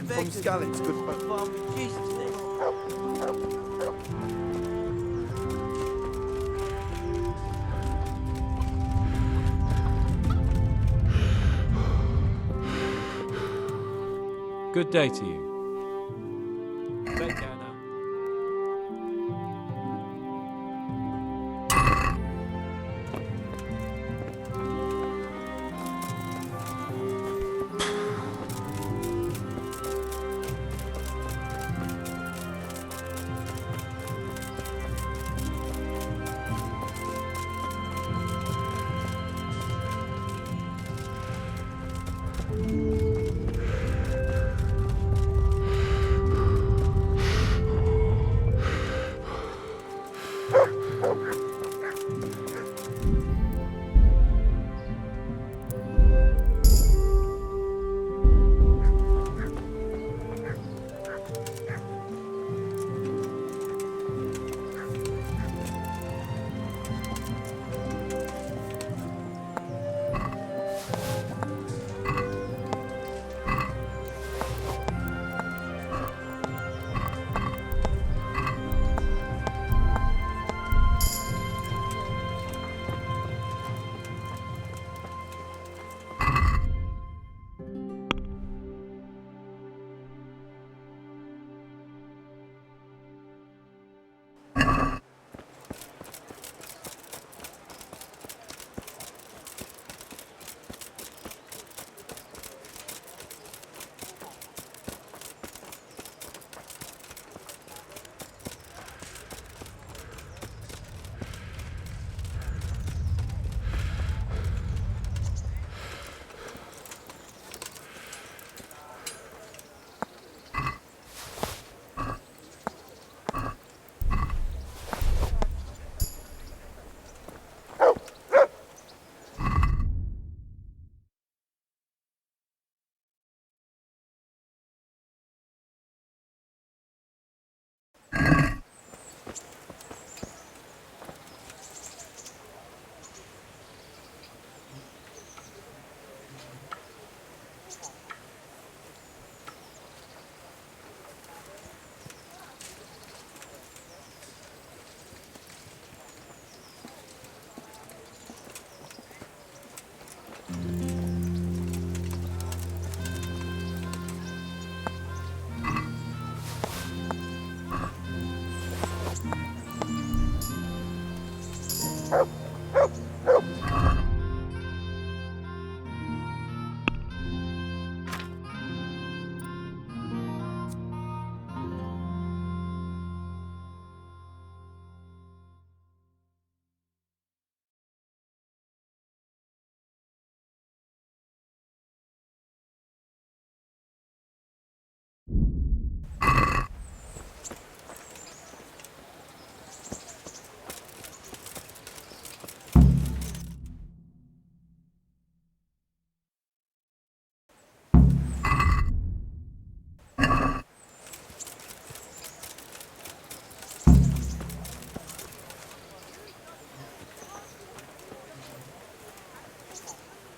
From Skalitz, good folk. Farm reduced to this. Good day to you. Take care now.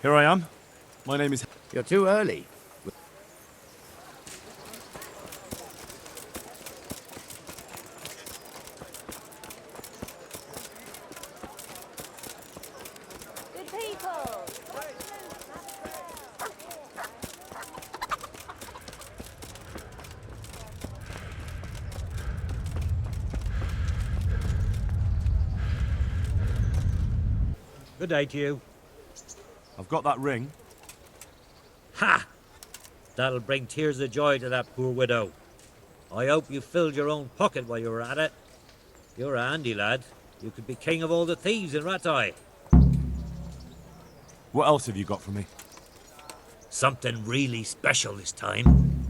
Here I am. My name is... You're too early. Good people. Good day to you. I've got that ring. Ha! That'll bring tears of joy to that poor widow. I hope you filled your own pocket while you were at it. You're a handy lad. You could be king of all the thieves in Rattay. What else have you got for me? Something really special this time.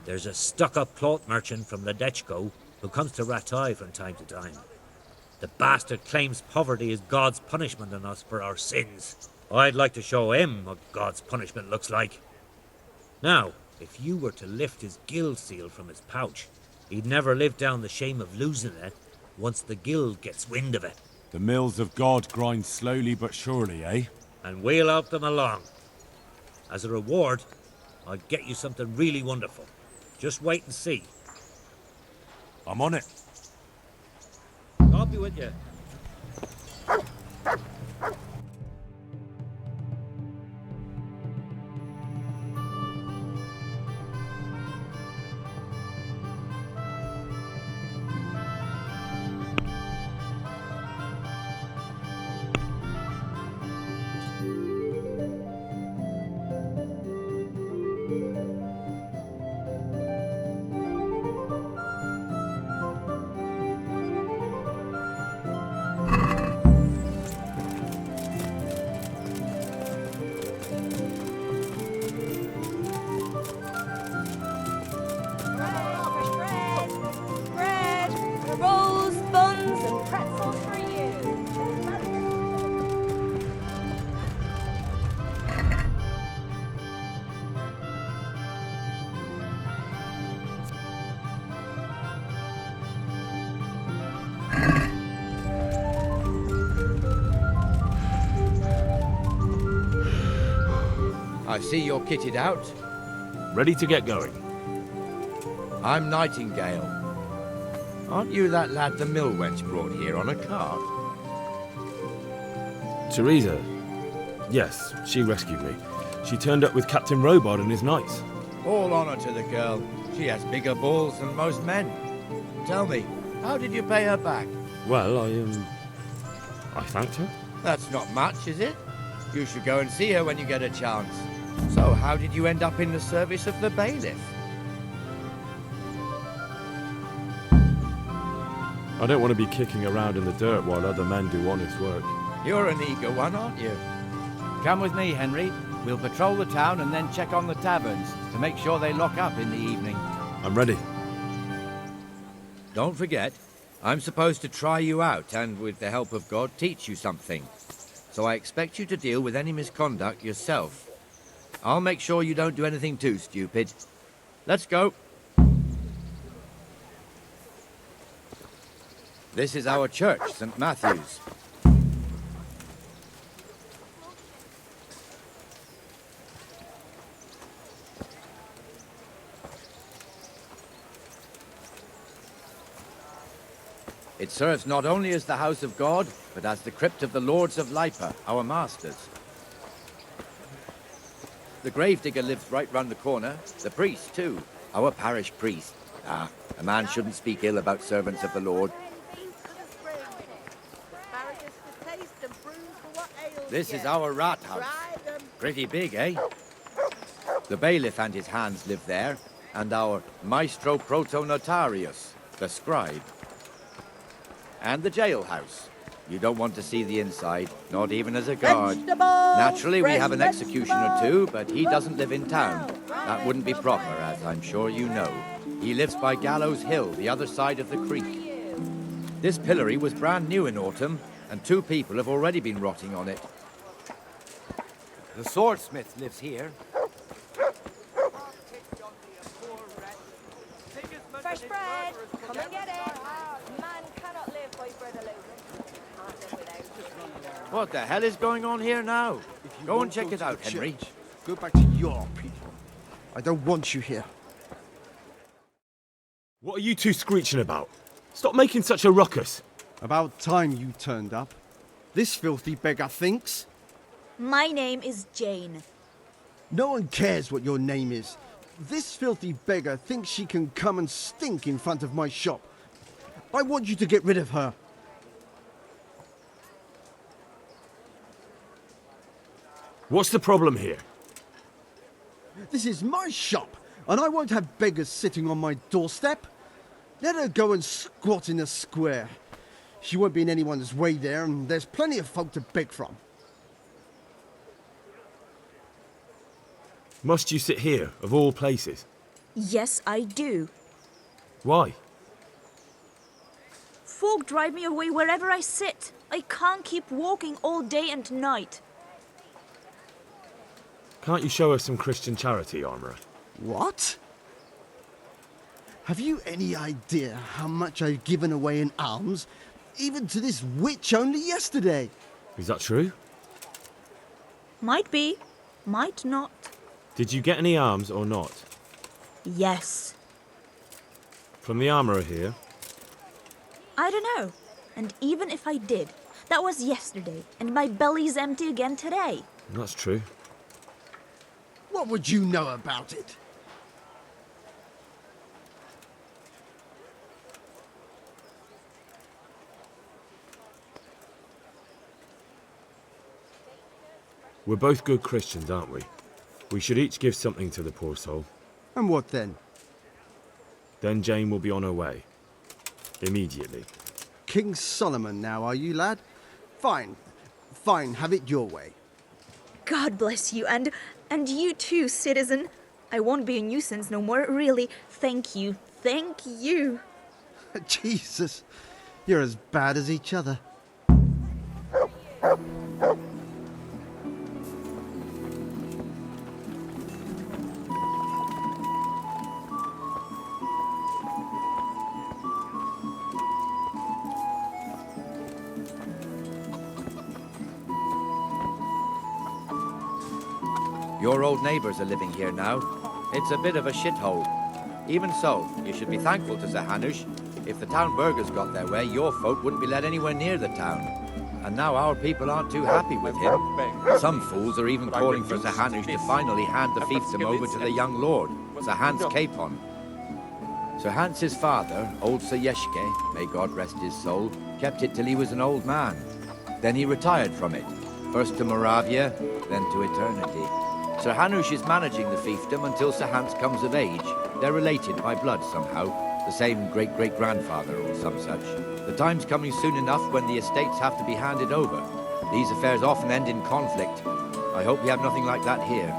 There's a stuck-up cloth merchant from Ledechko who comes to Rattay from time to time. The bastard claims poverty is God's punishment on us for our sins. I'd like to show him what God's punishment looks like. Now, if you were to lift his guild seal from his pouch, he'd never live down the shame of losing it once the guild gets wind of it. The mills of God grind slowly but surely, eh? And we'll help them along. As a reward, I'll get you something really wonderful. Just wait and see. I'm on it. I'll be with you. I see you're kitted out. Ready to get going. I'm Nightingale. Aren't you that lad the mill wench brought here on a cart? Teresa. Yes, she rescued me. She turned up with Captain Robard and his knights. All honor to the girl. She has bigger balls than most men. Tell me, how did you pay her back? Well, I thanked her. That's not much, is it? You should go and see her when you get a chance. So, how did you end up in the service of the bailiff? I don't want to be kicking around in the dirt while other men do honest work. You're an eager one, aren't you? Come with me, Henry. We'll patrol the town and then check on the taverns to make sure they lock up in the evening. I'm ready. Don't forget, I'm supposed to try you out and, with the help of God, teach you something. So I expect you to deal with any misconduct yourself. I'll make sure you don't do anything too stupid. Let's go. This is our church, St. Matthew's. It serves not only as the house of God, but as the crypt of the lords of Lipa, our masters. The gravedigger lives right round the corner. The priest, too. Our parish priest. Ah, a man shouldn't speak ill about servants of the Lord. This is our rat house. Pretty big, eh? The bailiff and his hands live there, and our maestro protonotarius, the scribe. And the jailhouse. You don't want to see the inside, not even as a guard. Naturally, we have an executioner too, but he doesn't live in town. That wouldn't be proper, as I'm sure you know. He lives by Gallows Hill, the other side of the creek. This pillory was brand new in autumn, and 2 people have already been rotting on it. The swordsmith lives here. Fresh bread! Come and get it! Man cannot live by bread alone. Can't live without. What the hell is going on here now? If Go and check it out, Henry. Go back to your people. I don't want you here. What are you two screeching about? Stop making such a ruckus. About time you turned up. This filthy beggar thinks. My name is Jane. No one cares what your name is. This filthy beggar thinks she can come and stink in front of my shop. I want you to get rid of her. What's the problem here? This is my shop, and I won't have beggars sitting on my doorstep. Let her go and squat in the square. She won't be in anyone's way there, and there's plenty of folk to beg from. Must you sit here, of all places? Yes, I do. Why? Folk drive me away wherever I sit. I can't keep walking all day and night. Can't you show us some Christian charity, Armourer? What? Have you any idea how much I've given away in alms, even to this witch only yesterday? Is that true? Might be, might not. Did you get any alms or not? Yes. From the Armourer here? I don't know. And even if I did, that was yesterday, and my belly's empty again today. That's true. What would you know about it? We're both good Christians, aren't we? We should each give something to the poor soul. And what then? Then Jane will be on her way. Immediately. King Solomon now, are you, lad? Fine. Fine, have it your way. God bless you, and you too, citizen. I won't be a nuisance no more, really. Thank you. Thank you. Jesus, you're as bad as each other. Your old neighbours are living here now. It's a bit of a shithole. Even so, you should be thankful to Sir Hanush. If the town burghers got their way, your folk wouldn't be let anywhere near the town. And now our people aren't too happy with him. Some fools are even calling for Sir Hanush to finally hand the fiefdom over to the young lord, Sir Hans Capon. Sir Hans's father, old Sir Yeshke, may God rest his soul, kept it till he was an old man. Then he retired from it, first to Moravia, then to eternity. Sir Hanush is managing the fiefdom until Sir Hans comes of age. They're related by blood somehow, the same great-great-grandfather or some such. The time's coming soon enough when the estates have to be handed over. These affairs often end in conflict. I hope we have nothing like that here.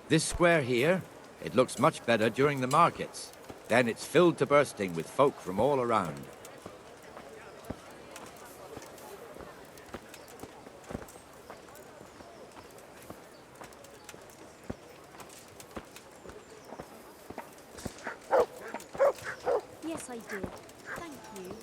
This square here, it looks much better during the markets. Then it's filled to bursting with folk from all around. Yes, I did. Thank you.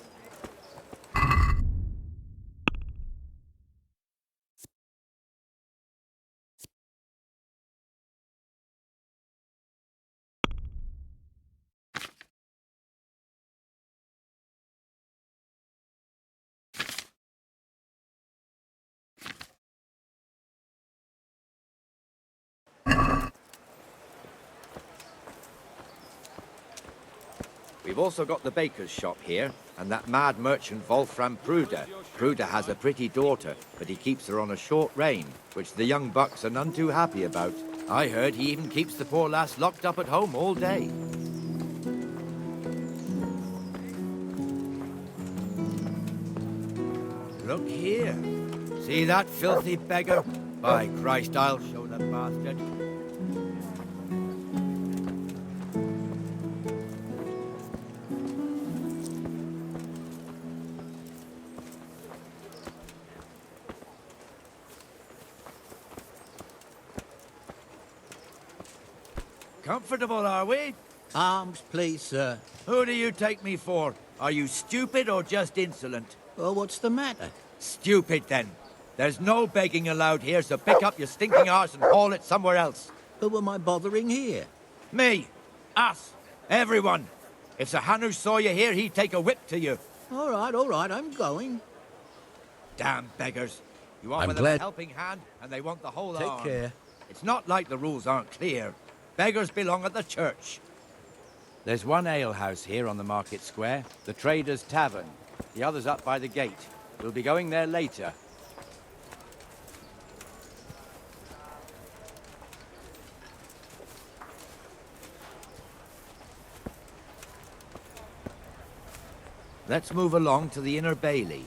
We've also got the baker's shop here, and that mad merchant Wolfram Pruder. Pruder has a pretty daughter, but he keeps her on a short rein, which the young bucks are none too happy about. I heard he even keeps the poor lass locked up at home all day. Look here. See that filthy beggar? By Christ, I'll show the bastard. Comfortable, are we? Arms, please, sir. Who do you take me for? Are you stupid or just insolent? Well, what's the matter? Stupid, then. There's no begging allowed here, so pick up your stinking arse and haul it somewhere else. Who am I bothering here? Me. Us. Everyone. If Sir Hanush saw you here, he'd take a whip to you. All right, I'm going. Damn beggars. You offer them a helping hand, and they want the whole arm. Take care. It's not like the rules aren't clear. Beggars belong at the church. There's one alehouse here on the market square, the Trader's Tavern. The other's up by the gate. We'll be going there later. Let's move along to the Inner Bailey.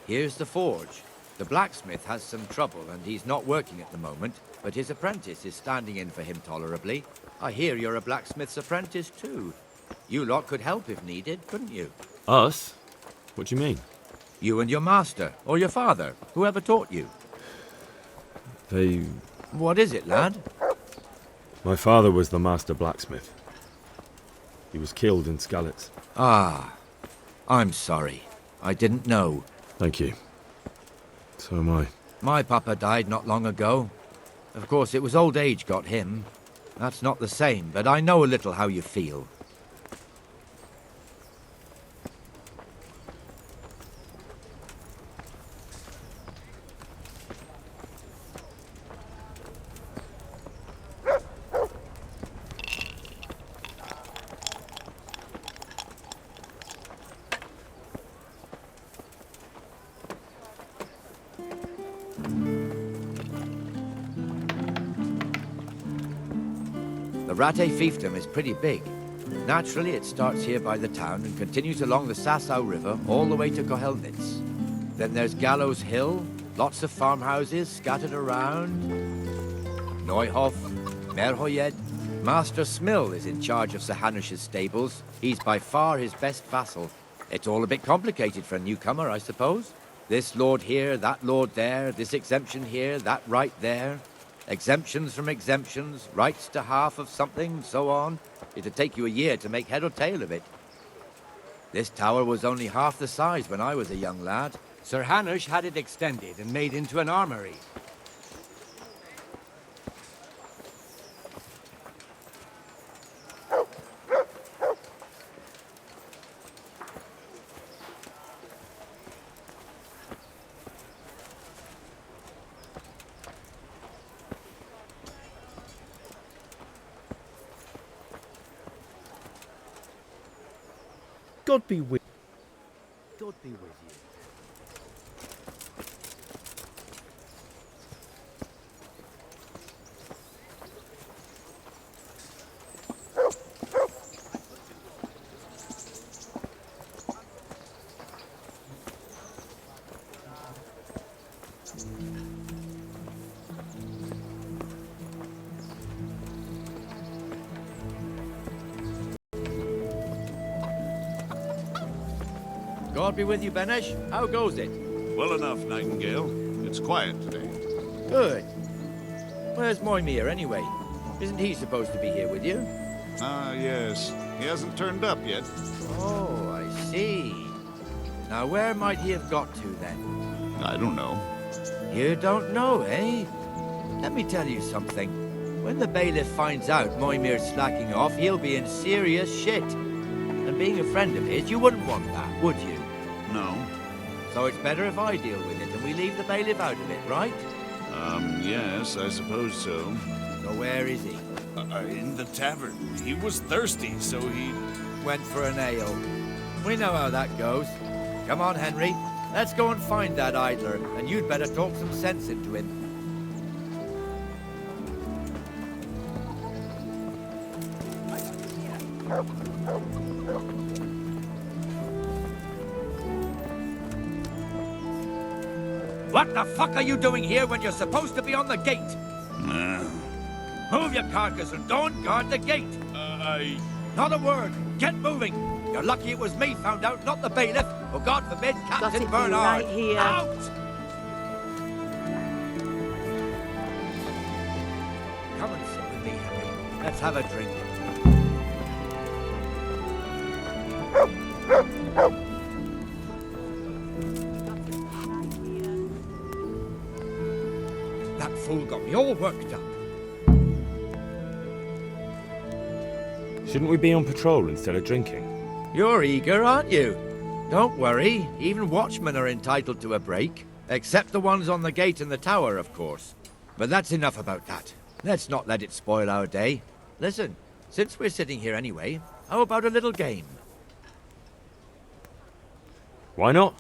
Here's the forge. The blacksmith has some trouble and he's not working at the moment, but his apprentice is standing in for him tolerably. I hear you're a blacksmith's apprentice too. You lot could help if needed, couldn't you? Us? What do you mean? You and your master, or your father, whoever taught you. They... What is it, lad? My father was the master blacksmith. He was killed in Skalitz. Ah, I'm sorry. I didn't know. Thank you. So am I. My papa died not long ago. Of course, it was old age got him. That's not the same, but I know a little how you feel. The Rate fiefdom is pretty big. Naturally, it starts here by the town and continues along the Sassau River all the way to Kohelnitz. Then there's Gallows Hill, lots of farmhouses scattered around. Neuhof, Merhoyed. Master Smill is in charge of Sir Hanush's stables. He's by far his best vassal. It's all a bit complicated for a newcomer, I suppose. This lord here, that lord there, this exemption here, that right there. Exemptions from exemptions, rights to half of something, so on. It'd take you a year to make head or tail of it. This tower was only half the size when I was a young lad. Sir Hanush had it extended and made into an armory. God be with God be with you. God be with you, Benesh. How goes it? Well enough, Nightingale. It's quiet today. Good. Where's Moimir, anyway? Isn't he supposed to be here with you? Ah, yes. He hasn't turned up yet. Oh, I see. Now, where might he have got to, then? I don't know. You don't know, eh? Let me tell you something. When the bailiff finds out Moimir's slacking off, he'll be in serious shit. And being a friend of his, you wouldn't want that, would you? No. So it's better if I deal with it and we leave the bailiff out of it, right? Yes, I suppose so. So where is he? In the tavern. He was thirsty, so he... Went for an ale. We know how that goes. Come on, Henry. Let's go and find that idler, and you'd better talk some sense into him. What the fuck are you doing here when you're supposed to be on the gate? Move your carcass and don't guard the gate. Not a word. Get moving. You're lucky it was me found out, not the bailiff. Or God forbid, Captain Bernard. Right here. Out! Come and sit with me, Henry. Let's have a drink. That fool got me all worked up. Shouldn't we be on patrol instead of drinking? You're eager, aren't you? Don't worry, even watchmen are entitled to a break. Except the ones on the gate and the tower, of course. But that's enough about that. Let's not let it spoil our day. Listen, since we're sitting here anyway, how about a little game? Why not?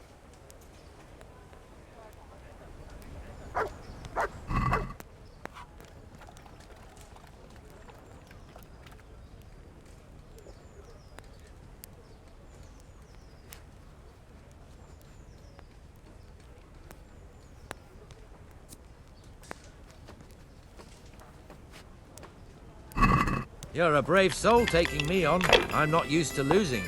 You're a brave soul taking me on. I'm not used to losing.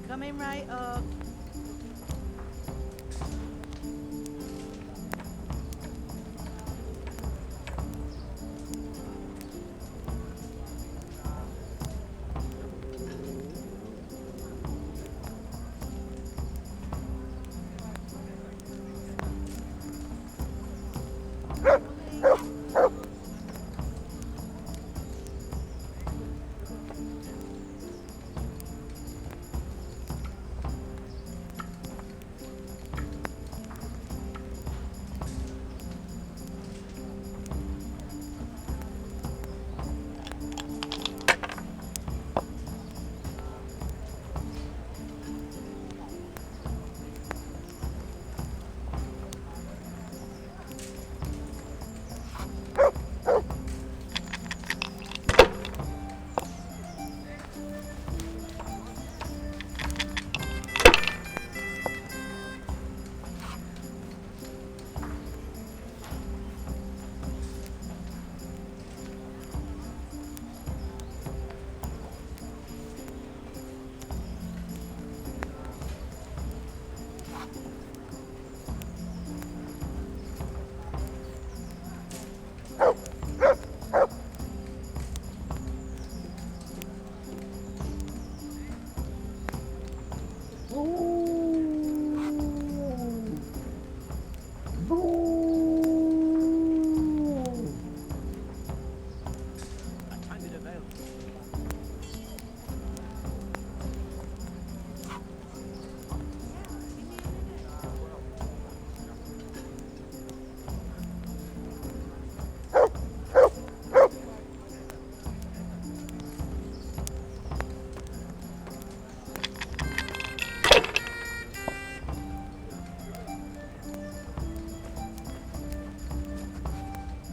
Coming right up.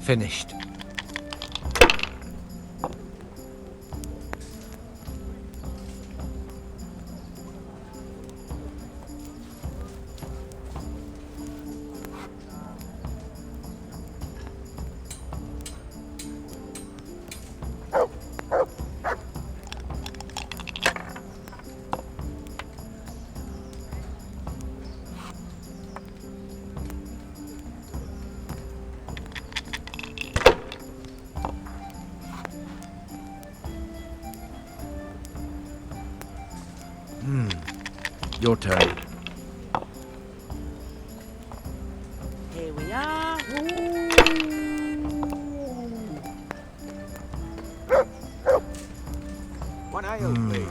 Finished. Your turn. Here we are. One ale, please.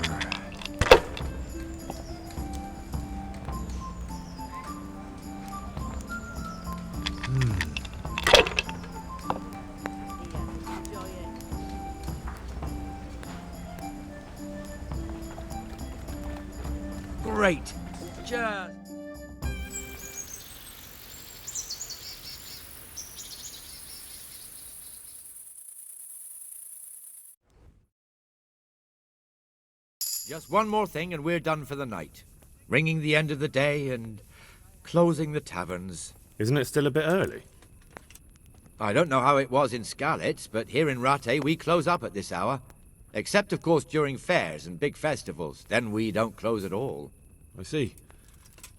Great. Cheers. Just one more thing and we're done for the night. Ringing the end of the day and closing the taverns. Isn't it still a bit early? I don't know how it was in Skalitz, but here in Rattay we close up at this hour. Except, of course, during fairs and big festivals. Then we don't close at all. I see.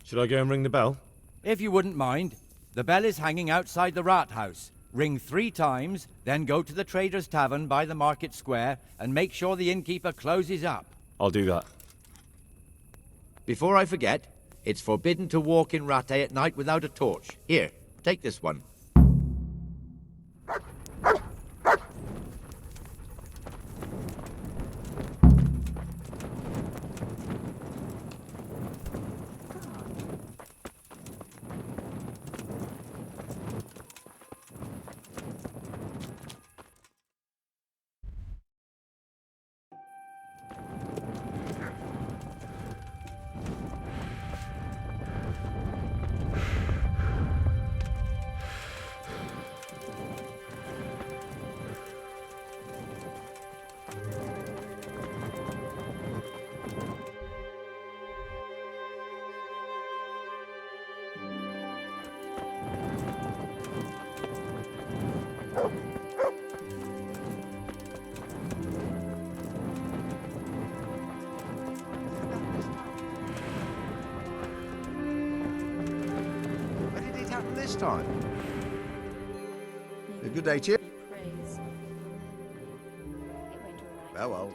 Should I go and ring the bell? If you wouldn't mind. The bell is hanging outside the Rathaus. Ring 3 times, then go to the Trader's Tavern by the Market Square and make sure the innkeeper closes up. I'll do that. Before I forget, it's forbidden to walk in Rattay at night without a torch. Here, take this one. Where did it happen this time? A good day, Chip. Oh well.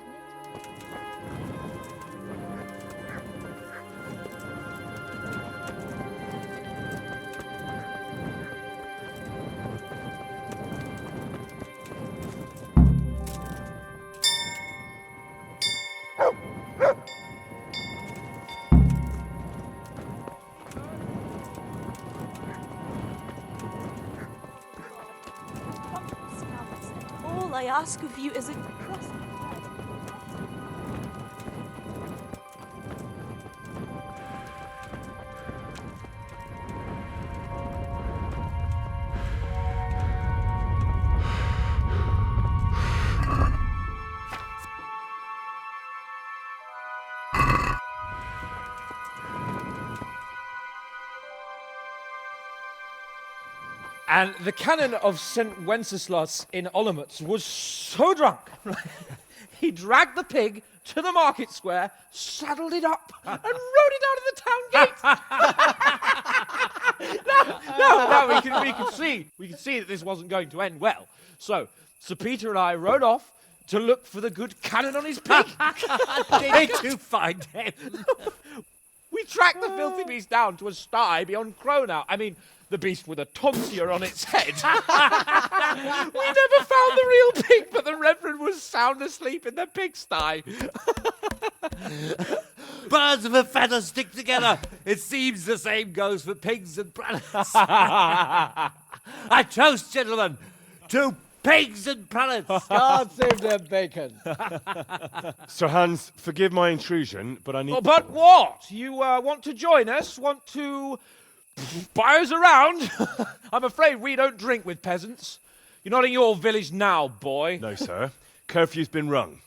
All I ask of you is a crust. And the canon of St. Wenceslas in Olomouc was so drunk, he dragged the pig to the market square, saddled it up, and rode it out of the town gate. No, we could see that this wasn't going to end well. So, Sir Peter and I rode off to look for the good canon on his pig. Did you find him? We tracked the filthy beast down to a sty beyond Cronau. I mean, the beast with a tonsure on its head. We never found the real pig, but the Reverend was sound asleep in the pigsty. Birds of a feather stick together. It seems the same goes for pigs and prelates. I toast, gentlemen, to pigs and prelates. God save their bacon. Sir Hans, forgive my intrusion, but I need... Oh, but what? You want to join us? Want to buy us around? I'm afraid we don't drink with peasants. You're not in your village now, boy. No, sir. Curfew's been rung.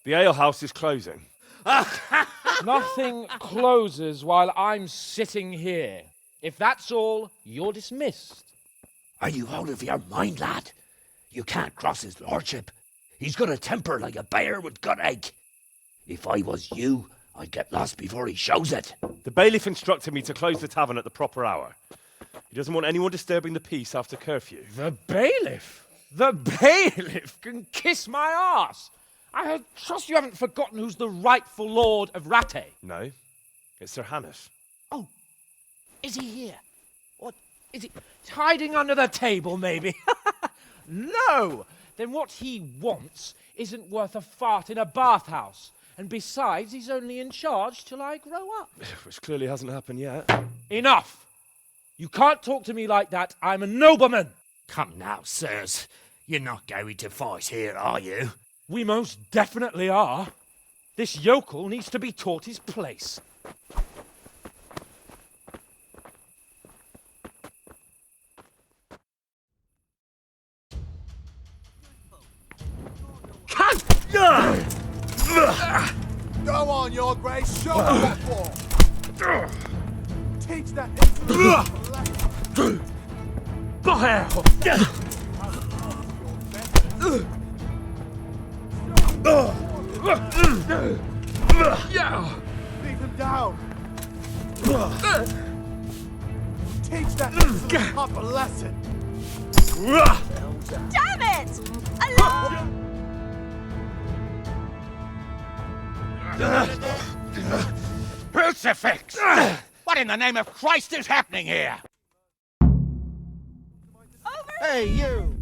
The alehouse is closing. Nothing closes while I'm sitting here. If that's all, you're dismissed. Are you out of your mind, lad? You can't cross his lordship. He's got a temper like a bear with gut ache. If I was you, I'd get lost before he shows it. The bailiff instructed me to close the tavern at the proper hour. He doesn't want anyone disturbing the peace after curfew. The bailiff? The bailiff can kiss my arse. I trust you haven't forgotten who's the rightful lord of Rattay. No, it's Sir Hannes. Oh, is he here? What, is he hiding under the table, maybe? No! Then what he wants isn't worth a fart in a bathhouse. And besides, he's only in charge till I grow up. Which clearly hasn't happened yet. Enough! You can't talk to me like that. I'm a nobleman. Come now, sirs. You're not going to fight here, are you? We most definitely are. This yokel needs to be taught his place. Go on, Your Grace, show me what for. Teach that insolent Leave him down. Teach that insolent pup a lesson. Damn it! Crucifix! What in the name of Christ is happening here? Hey, you!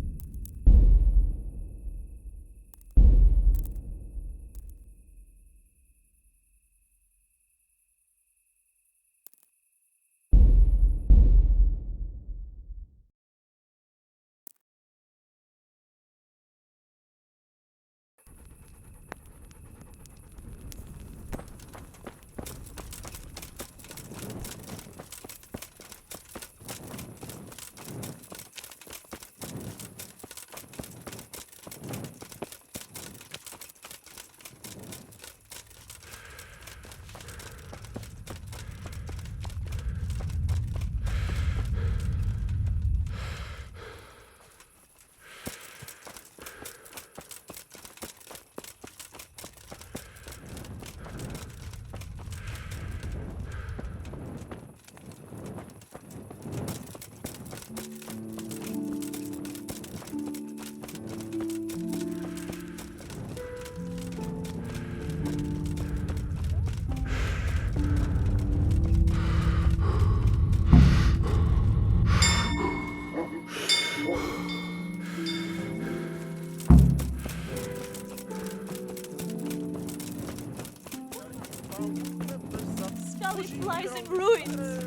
Smelly flies and ruins.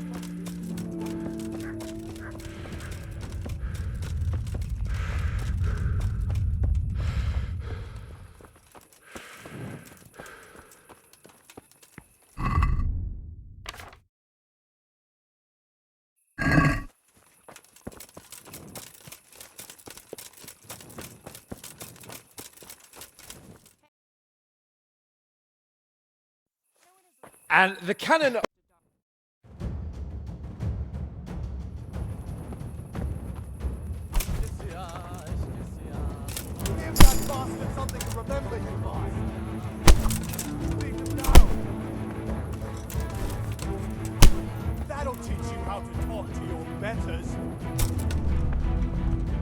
And the cannon... Give that bastard something to remember you by. Leave him down. That'll teach you how to talk to your betters.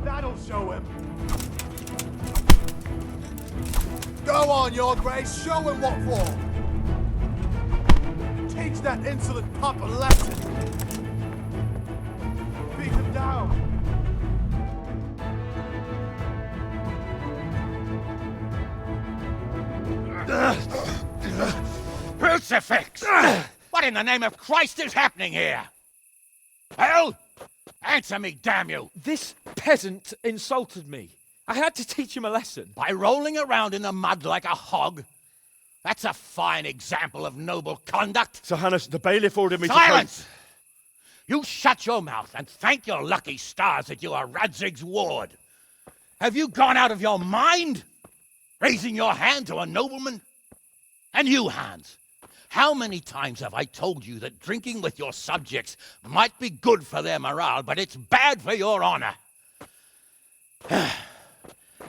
That'll show him. Go on, Your Grace, show him what for. Teach that insolent pup a lesson! Beat him down! Crucifix! What in the name of Christ is happening here? Hell? Answer me, damn you! This peasant insulted me. I had to teach him a lesson. By rolling around in the mud like a hog? That's a fine example of noble conduct. Sir Hannes, the bailiff ordered me Silence! to... You shut your mouth and thank your lucky stars that you are Radzig's ward. Have you gone out of your mind? Raising your hand to a nobleman? And you, Hans, how many times have I told you that drinking with your subjects might be good for their morale, but it's bad for your honor?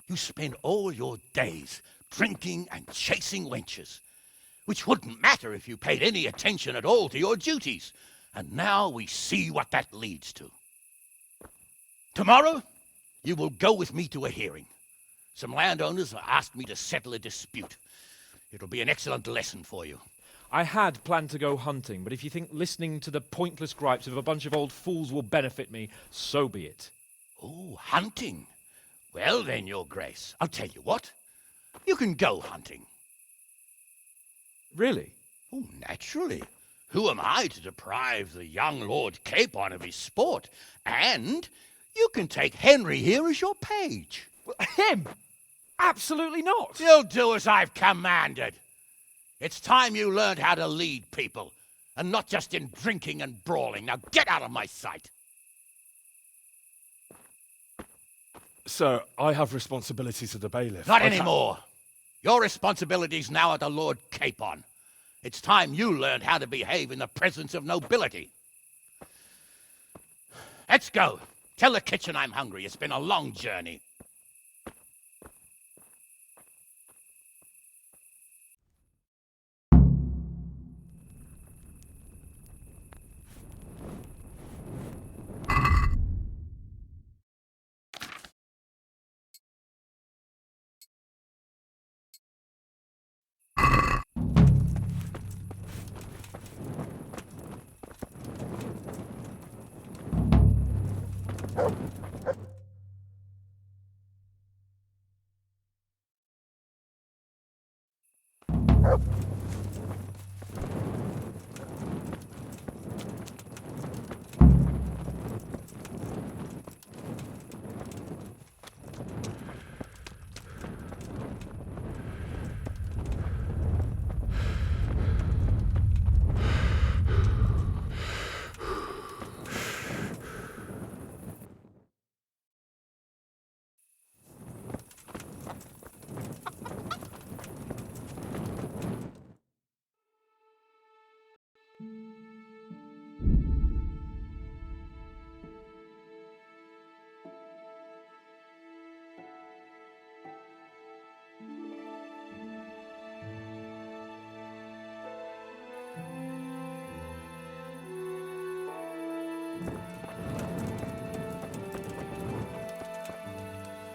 You spend all your days drinking and chasing wenches, which wouldn't matter if you paid any attention at all to your duties. And now we see what that leads to. Tomorrow, you will go with me to a hearing. Some landowners have asked me to settle a dispute. It'll be an excellent lesson for you. I had planned to go hunting, but if you think listening to the pointless gripes of a bunch of old fools will benefit me, so be it. Oh, hunting? Well then, Your Grace, I'll tell you what. You can go hunting. Really? Oh, naturally. Who am I to deprive the young Lord Capon of his sport? And you can take Henry here as your page. Him? Absolutely not. You'll do as I've commanded. It's time you learned how to lead people, and not just in drinking and brawling. Now get out of my sight. Sir, I have responsibilities of the bailiff. Not anymore. Your responsibilities now are the Lord Capon. It's time you learned how to behave in the presence of nobility. Let's go. Tell the kitchen I'm hungry. It's been a long journey.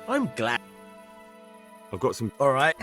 I'm glad. I've got some... All right.